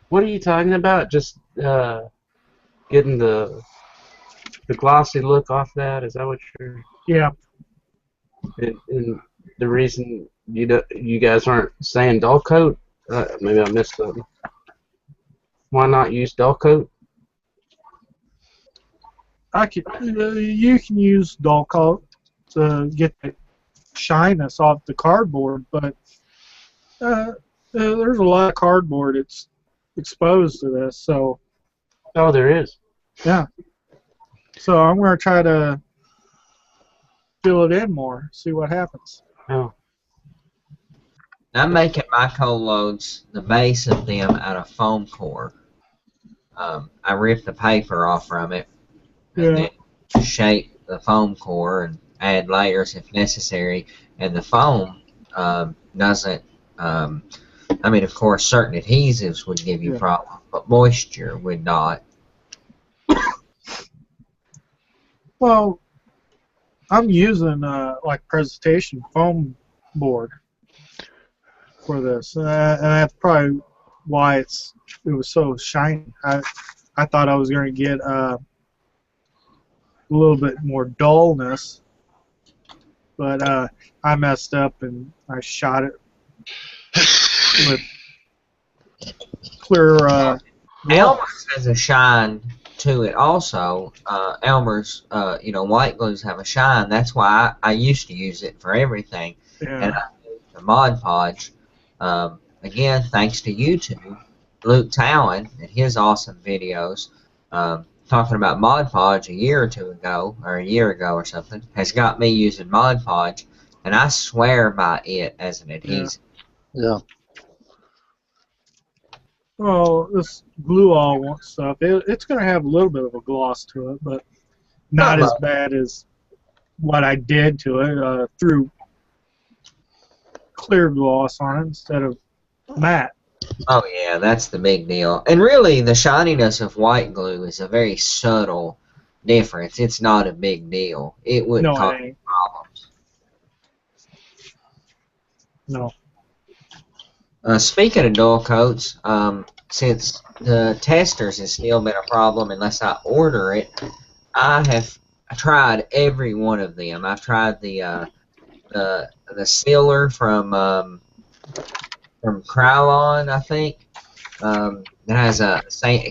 B: What are you talking about? Just getting the glossy look off that? Is that what you're?
G: Yeah.
B: And the reason you guys aren't saying dull coat? Maybe I missed something. Why not use dull coat?
G: You can use dull coat to get the shyness off the cardboard, but there's a lot of cardboard that's exposed to this, so.
B: Oh, there is.
G: Yeah. So I'm going to try to fill it in more, see what happens.
B: Oh.
F: I'm making my cold loads, the base of them, out of foam core. I rip the paper off from it, and then shape the foam core and add layers if necessary. And the foam doesn't. I mean, of course, certain adhesives would give you problems, but moisture would not.
G: Well, I'm using like presentation foam board for this, and that's probably why it was so shiny. I thought I was going to get a little bit more dullness, but I messed up and I shot it with clear.
F: Elmer's has a shine to it also. Elmer's, white glues have a shine. That's why I used to use it for everything.
G: Yeah.
F: And I moved to Mod Podge. Again, thanks to YouTube, Luke Towan and his awesome videos, talking about Mod Podge a year ago or something, has got me using Mod Podge, and I swear by it as an adhesive.
D: Yeah.
G: Well, this glue all stuff, it's going to have a little bit of a gloss to it, but not as bad as what I did to it through clear gloss on it instead of matte.
F: Oh yeah, that's the big deal. And really, the shininess of white glue is a very subtle difference. It's not a big deal. It wouldn't
G: No,
F: cause
G: it ain't.
F: problems.
G: No.
F: Speaking of dull coats, since the testers has still been a problem unless I order it, I have tried every one of them. I've tried the sealer from Krylon, I think. That has a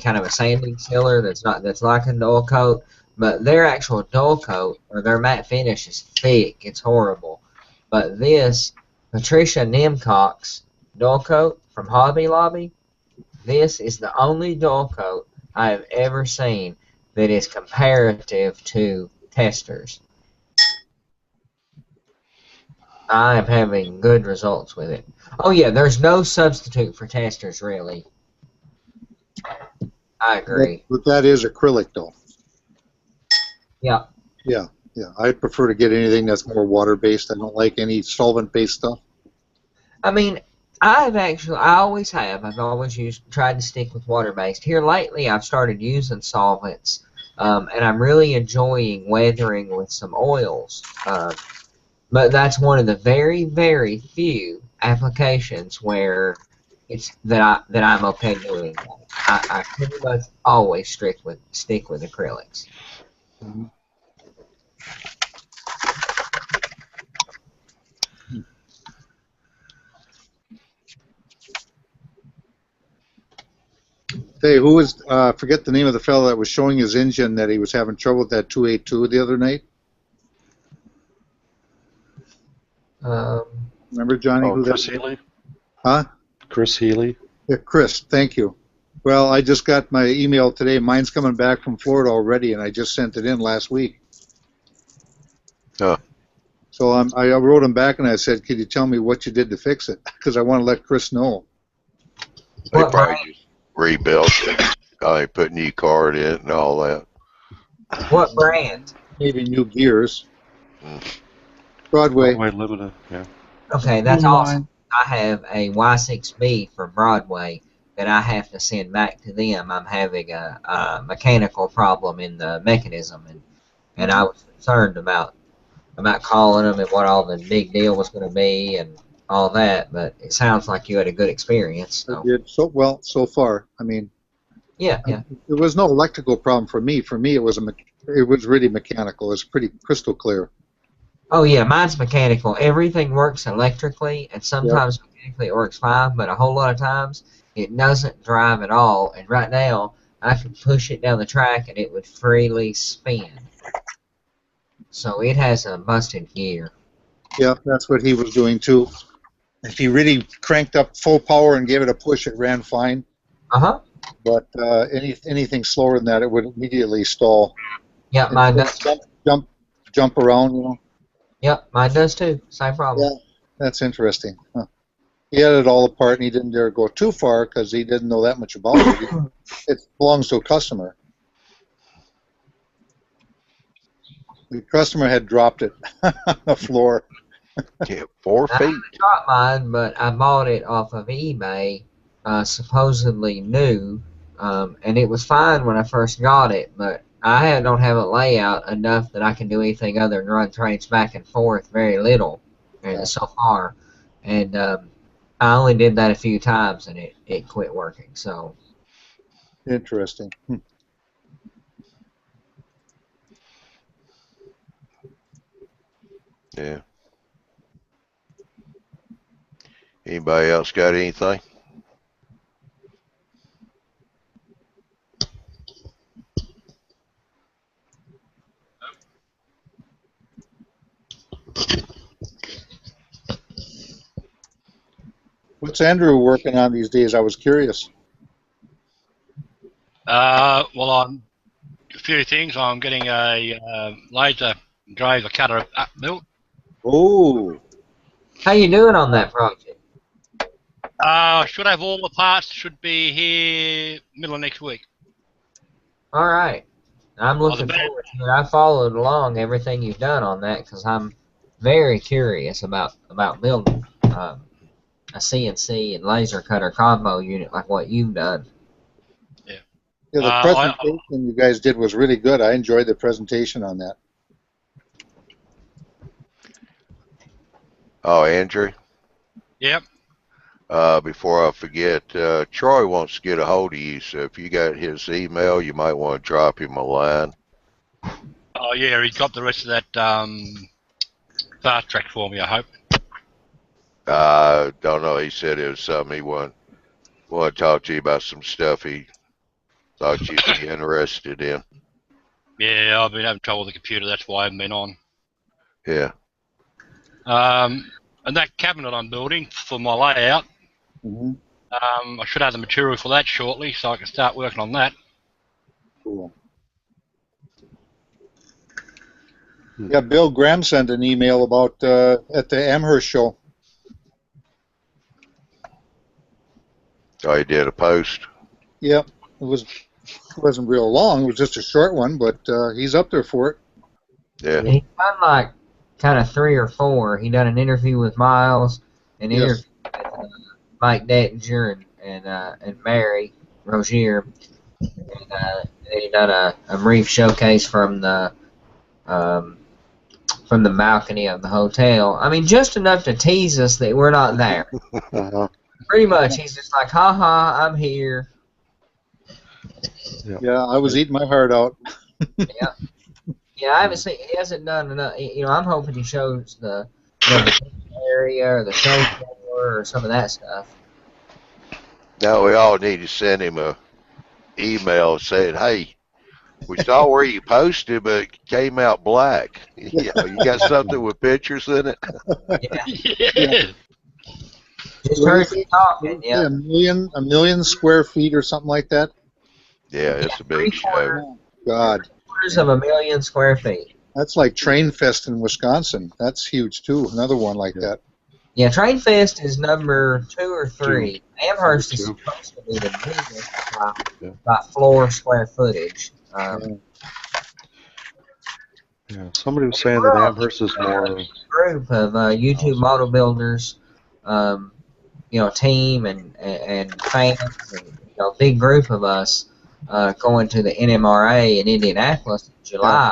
F: kind of a sanding sealer that's like a dull coat, but their actual dull coat or their matte finish is thick. It's horrible. But this Patricia Nimcock's dull coat from Hobby Lobby, this is the only dull coat I have ever seen that is comparative to testers. I am having good results with it. Oh yeah, there's no substitute for testers really. I agree.
D: But that is acrylic, though.
F: Yeah.
D: Yeah, yeah. I prefer to get anything that's more water-based. I don't like any solvent-based stuff.
F: I mean, I always have. I've always tried to stick with water-based. Here lately, I've started using solvents, and I'm really enjoying weathering with some oils. But that's one of the very, very few applications where I'm okay doing that. I pretty much always stick with acrylics.
D: Mm-hmm. Hey, who was, forget the name of the fellow that was showing his engine that he was having trouble with that 282 the other night? Remember, Johnny?
C: Oh,
D: who
C: Chris
D: that?
C: Healy?
D: Huh?
C: Chris Healy?
D: Yeah, Chris, thank you. Well, I just got my email today. Mine's coming back from Florida already, and I just sent it in last week.
A: Huh.
D: So I wrote him back and I said, could you tell me what you did to fix it? Because I want to let Chris know.
A: They
F: What
A: probably
F: brand?
A: just rebuilt it. They put new card in it and all that.
F: What brand?
D: Maybe new gears.
A: Mm.
D: Broadway.
C: Broadway Limited, yeah.
F: Okay, that's
G: Blue
F: awesome.
G: line.
F: I have a Y6B for Broadway that I have to send back to them. I'm having a mechanical problem in the mechanism, and I was concerned about calling them and what all the big deal was going to be and all that. But it sounds like you had a good experience.
D: I
F: So
D: did so well so far. I mean,
F: yeah.
D: there was no electrical problem for me. For me, it was really mechanical. It was pretty crystal clear.
F: Oh yeah, mine's mechanical. Everything works electrically, and sometimes mechanically it works fine, but a whole lot of times it doesn't drive at all. And right now, I can push it down the track and it would freely spin. So it has a busted gear.
D: Yeah, that's what he was doing too. If he really cranked up full power and gave it a push, it ran fine.
F: Uh-huh.
D: But anything slower than that, it would immediately stall.
F: Yeah,
D: And
F: mine does.
D: jump around, you know.
F: Yep, mine does too. Same problem.
D: Yeah, that's interesting. Huh. He had it all apart, and he didn't dare go too far because he didn't know that much about it. It belongs to a customer. The customer had dropped it on the floor.
A: Yeah, 4
F: I
A: feet.
F: haven't got mine, but I bought it off of eBay, supposedly new, and it was fine when I first got it, but I don't have a layout enough that I can do anything other than run trains back and forth very little so far, and I only did that a few times and it quit working. So
D: Interesting.
A: Yeah. Anybody else got anything?
D: What's Andrew working on these days? I was curious.
H: Well, on a few things. I'm getting a laser driver cutter built.
D: Oh,
F: how you doing on that project?
H: Should have all the parts. Should be here middle of next week.
F: All right, I'm
H: the
F: looking
H: bad-
F: forward to it. I followed along everything you've done on that because I'm very curious about building a CNC and laser cutter combo unit like what you've done.
H: Yeah.
D: Yeah, the presentation you guys did was really good. I enjoyed the presentation on that.
A: Oh, Andrew?
H: Yep.
A: Before I forget, Troy wants to get a hold of you, so if you got his email, you might want to drop him a line.
H: Oh, yeah, he got the rest of that fast track for me, I hope.
A: I don't know. He said it was something he wanted to talk to you about, some stuff he thought you'd be interested in.
H: Yeah, I've been having trouble with the computer. That's why I haven't been on.
A: Yeah.
H: And that cabinet I'm building for my layout,
D: Mm-hmm.
H: I should have the material for that shortly, so I can start working on that.
D: Cool. Yeah, Bill Graham sent an email about at the Amherst show.
A: Oh, he did a post.
D: Yep, wasn't real long. It was just a short one, but he's up there for it.
A: Yeah.
F: He's done like kind of 3 or 4. He done an interview with Miles, an interview with Mike Dettinger and Mary Rozier, and then he done a brief showcase from the balcony of the hotel. I mean, just enough to tease us that we're not there. Pretty much, he's just like, "Ha, I'm here."
D: Yeah, I was eating my heart out.
F: Yeah, I haven't seen. He hasn't done enough. I'm hoping he shows the area or the show floor or some of that stuff.
A: Now we all need to send him a email saying, "Hey, we saw where you posted, but it came out black. You got something with pictures in it?"
H: Yeah.
F: Just heard you talking. Yeah.
D: A million square feet or something like that.
A: Yeah, it's a big show.
D: God.
F: 250,000 square feet.
D: That's like Train Fest in Wisconsin. That's huge too. Another one like that.
F: Yeah, Train Fest is number 2 or 3. Amherst is supposed to be the biggest by floor square footage.
C: Yeah, somebody was saying that Amherst is more
F: group of YouTube model builders, team and fans, and big group of us going to the NMRA in Indianapolis in July.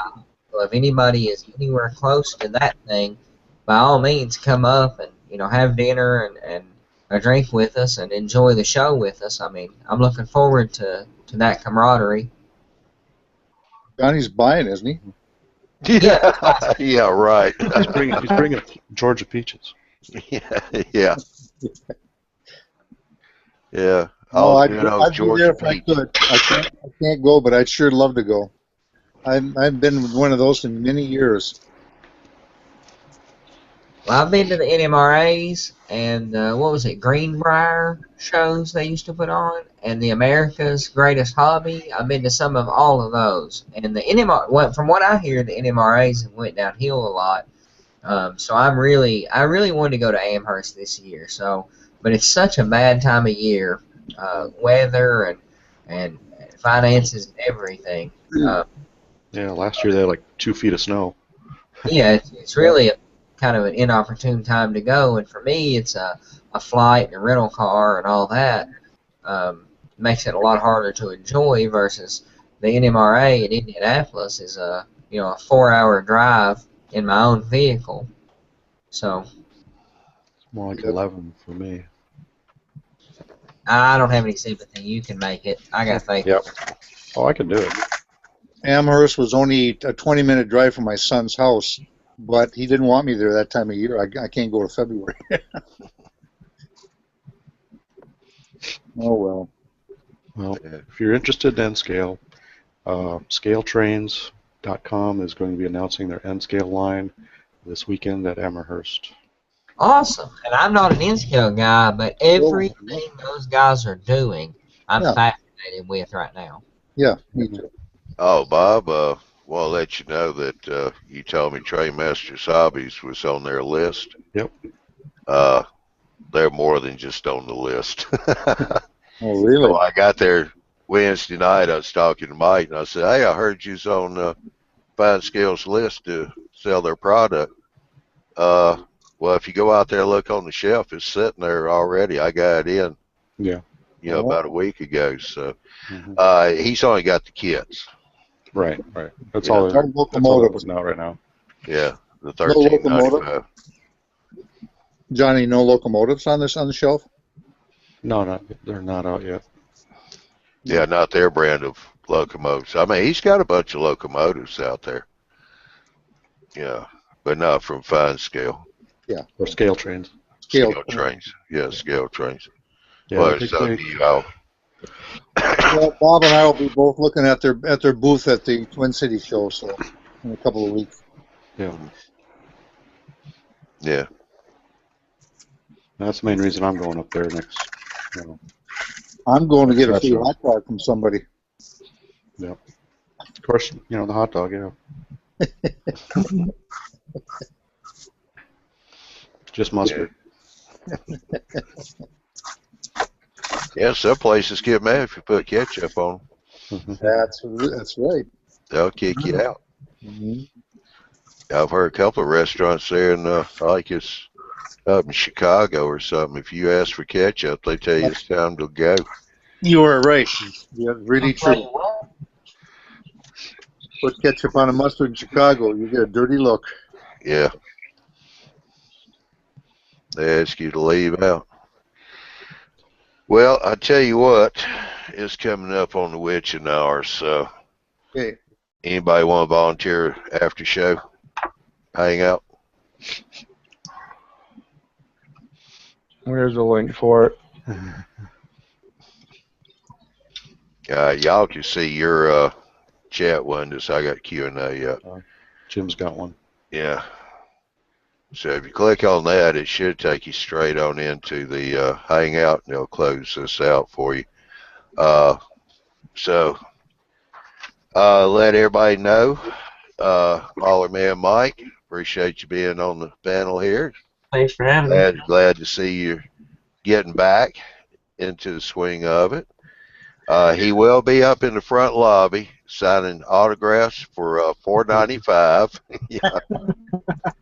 F: So if anybody is anywhere close to that thing, by all means come up and have dinner and a drink with us and enjoy the show with us. I mean, I'm looking forward to that camaraderie.
D: Johnny's buying, isn't he?
A: Yeah, right.
C: He's bringing Georgia peaches.
A: Yeah.
D: Oh, I'd be there if I could. I can't go, but I'd sure love to go. I've been one of those in many years.
F: Well, I've been to the NMRAs and what was it, Greenbrier shows they used to put on, and the America's Greatest Hobby. I've been to some of all of those, and the NMR. From what I hear, the NMRAs went downhill a lot. So I really wanted to go to Amherst this year. So, but it's such a bad time of year, weather and finances and everything.
C: Yeah, last year they had like 2 feet of snow.
F: Yeah, it's really kind of an inopportune time to go, and for me, it's a flight and a rental car and all that. Makes it a lot harder to enjoy versus the NMRA in Indianapolis is a 4-hour drive in my own vehicle. So
C: It's more like 11 for me.
F: I don't have any sympathy. You can make it. I got faith.
C: Yep. Oh, I can do it.
D: Amherst was only a 20-minute drive from my son's house, but he didn't want me there that time of year. I can't go to February. Oh, well.
C: Well, if you're interested in N-Scale, scaletrains.com is going to be announcing their N-Scale line this weekend at Amherst.
F: Awesome. And I'm not an N-Scale guy, but everything those guys are doing, I'm fascinated with right now.
D: Yeah, me too.
A: Oh, Bob, want to let you know that you told me Trainmaster's Hobbies was on their list.
C: Yep.
A: They're more than just on the list.
D: Oh, really?
A: So I got there Wednesday night. I was talking to Mike, and I said, "Hey, I heard you's on Fine Scale's list to sell their product. Well, Well, if you go out there and look on the shelf, it's sitting there already. I got it in,
C: Yeah.
A: about a week ago. So
C: Mhm.
A: he's only got the kits.
C: Right. That's
A: Yeah.
C: all.
D: No
C: That's all they're
D: locomotives.
C: putting out right now.
A: Yeah, the
D: No locomotive.
A: $13.95.
D: Johnny, no locomotives on the shelf?
C: No, they're not out yet.
A: Yeah, not their brand of locomotives. I mean, he's got a bunch of locomotives out there. Yeah, but not from fine scale.
D: Yeah.
C: Or scale trains.
D: Scale.
A: Trains. Yeah, scale trains.
C: Yeah,
A: Well,
C: I think
A: so
C: they,
A: do you all.
D: Well, Bob and I will be both looking at their booth at the Twin Cities show, so in a couple of weeks.
C: yeah.
A: Yeah.
C: That's the main reason I'm going up there next. You know,
D: I'm going to get a
C: That's
D: free
C: right.
D: hot dog from somebody.
C: Of course, the hot dog. Yeah. Just mustard.
A: Yeah, some places get mad if you put ketchup on them.
D: That's right.
A: They'll kick you out.
D: Mhm.
A: I've heard a couple of restaurants there, and like it's up in Chicago or something. If you ask for ketchup, they tell you it's time to go.
D: You are right. Yeah, really true. Put ketchup on a mustard in Chicago, you get a dirty look.
A: Yeah. They ask you to leave out. Well, I tell you what, it's coming up on the witching hour, so
D: Okay.
A: anybody want to volunteer after show? Hangout?
I: There's a link for it.
A: Y'all can see your chat windows. I got Q&A yet.
C: Jim's got one.
A: Yeah. So if you click on that, it should take you straight on into the Hangout, and they'll close this out for you. So let everybody know. Baller Man Mike, appreciate you being on the panel here.
B: Thanks for having me.
A: Glad to see you getting back into the swing of it. He will be up in the front lobby signing autographs for $4.95. Yeah.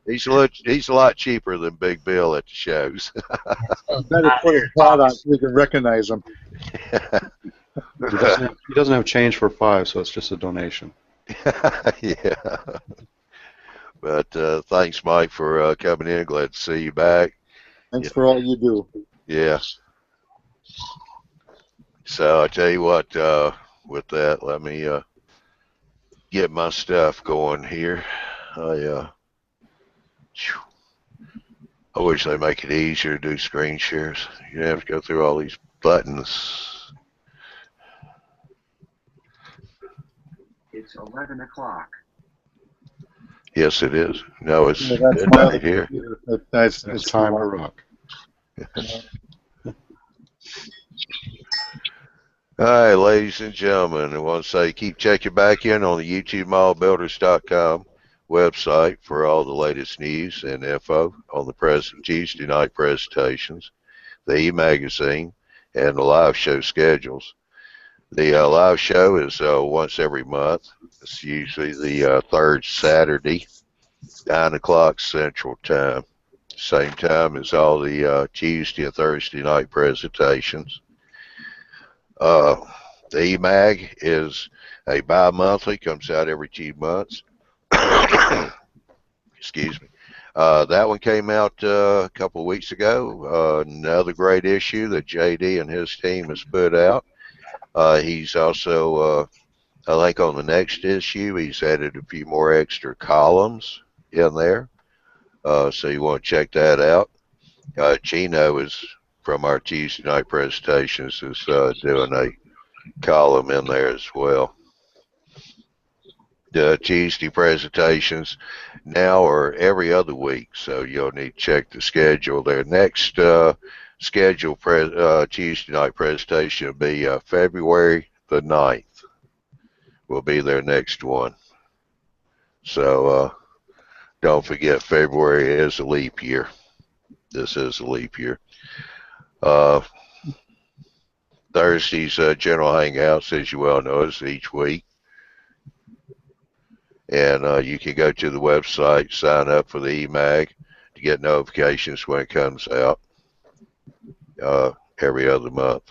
A: He's a lot cheaper than Big Bill at the shows.
D: Better put his pot on so we can recognize him.
C: He doesn't have change for $5, so it's just a donation.
A: Yeah. But thanks, Mike, for coming in. Glad to see you back.
D: Thanks for all you do.
A: Yeah. So I tell you what, with that, let me get my stuff going here. I wish they make it easier to do screen shares. You have to go through all these buttons.
J: It's 11 o'clock.
A: Yes, it is. No, it's
D: Yeah, that's my
A: midnight here.
D: That's
C: It's time to rock.
A: All right, ladies and gentlemen, I want to say keep checking back in on the YouTubeModelBuilders.com website for all the latest news and info on the Tuesday night presentations, the e-magazine, and the live show schedules. The live show is once every month. It's usually the third Saturday, 9 o'clock Central Time. Same time as all the Tuesday and Thursday night presentations. The e-mag is a bi-monthly, comes out every 2 months. Excuse me. That one came out a couple of weeks ago. Another great issue that JD and his team has put out. He's also, I think on the next issue, he's added a few more extra columns in there. So you want to check that out. Chino is from our Tuesday night presentations is doing a column in there as well. The Tuesday presentations now are every other week, so you'll need to check the schedule. Their next scheduled Tuesday night presentation will be February the 9th. Will be their next one. So don't forget, February is a leap year. This is a leap year. Thursday's general hangouts, as you well know, is each week. And you can go to the website, sign up for the e-mag, to get notifications when it comes out every other month.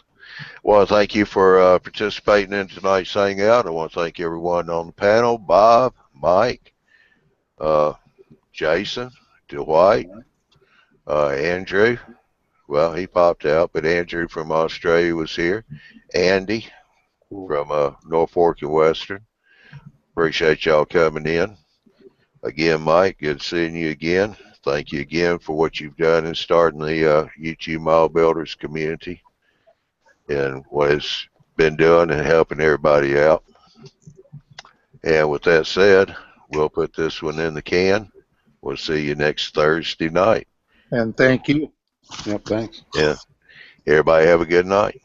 A: Well, thank you for participating in tonight's Hangout. I want to thank everyone on the panel, Bob, Mike, Jason, Dwight, Andrew. Well, he popped out, but Andrew from Australia was here. Andy from Norfolk and Western. Appreciate y'all coming in. Again, Mike, good seeing you again. Thank you again for what you've done in starting the YouTube Mile Builders community and what it's been doing and helping everybody out. And with that said, we'll put this one in the can. We'll see you next Thursday night.
D: And thank you.
C: Yep, thanks.
A: Yeah. Everybody have a good night.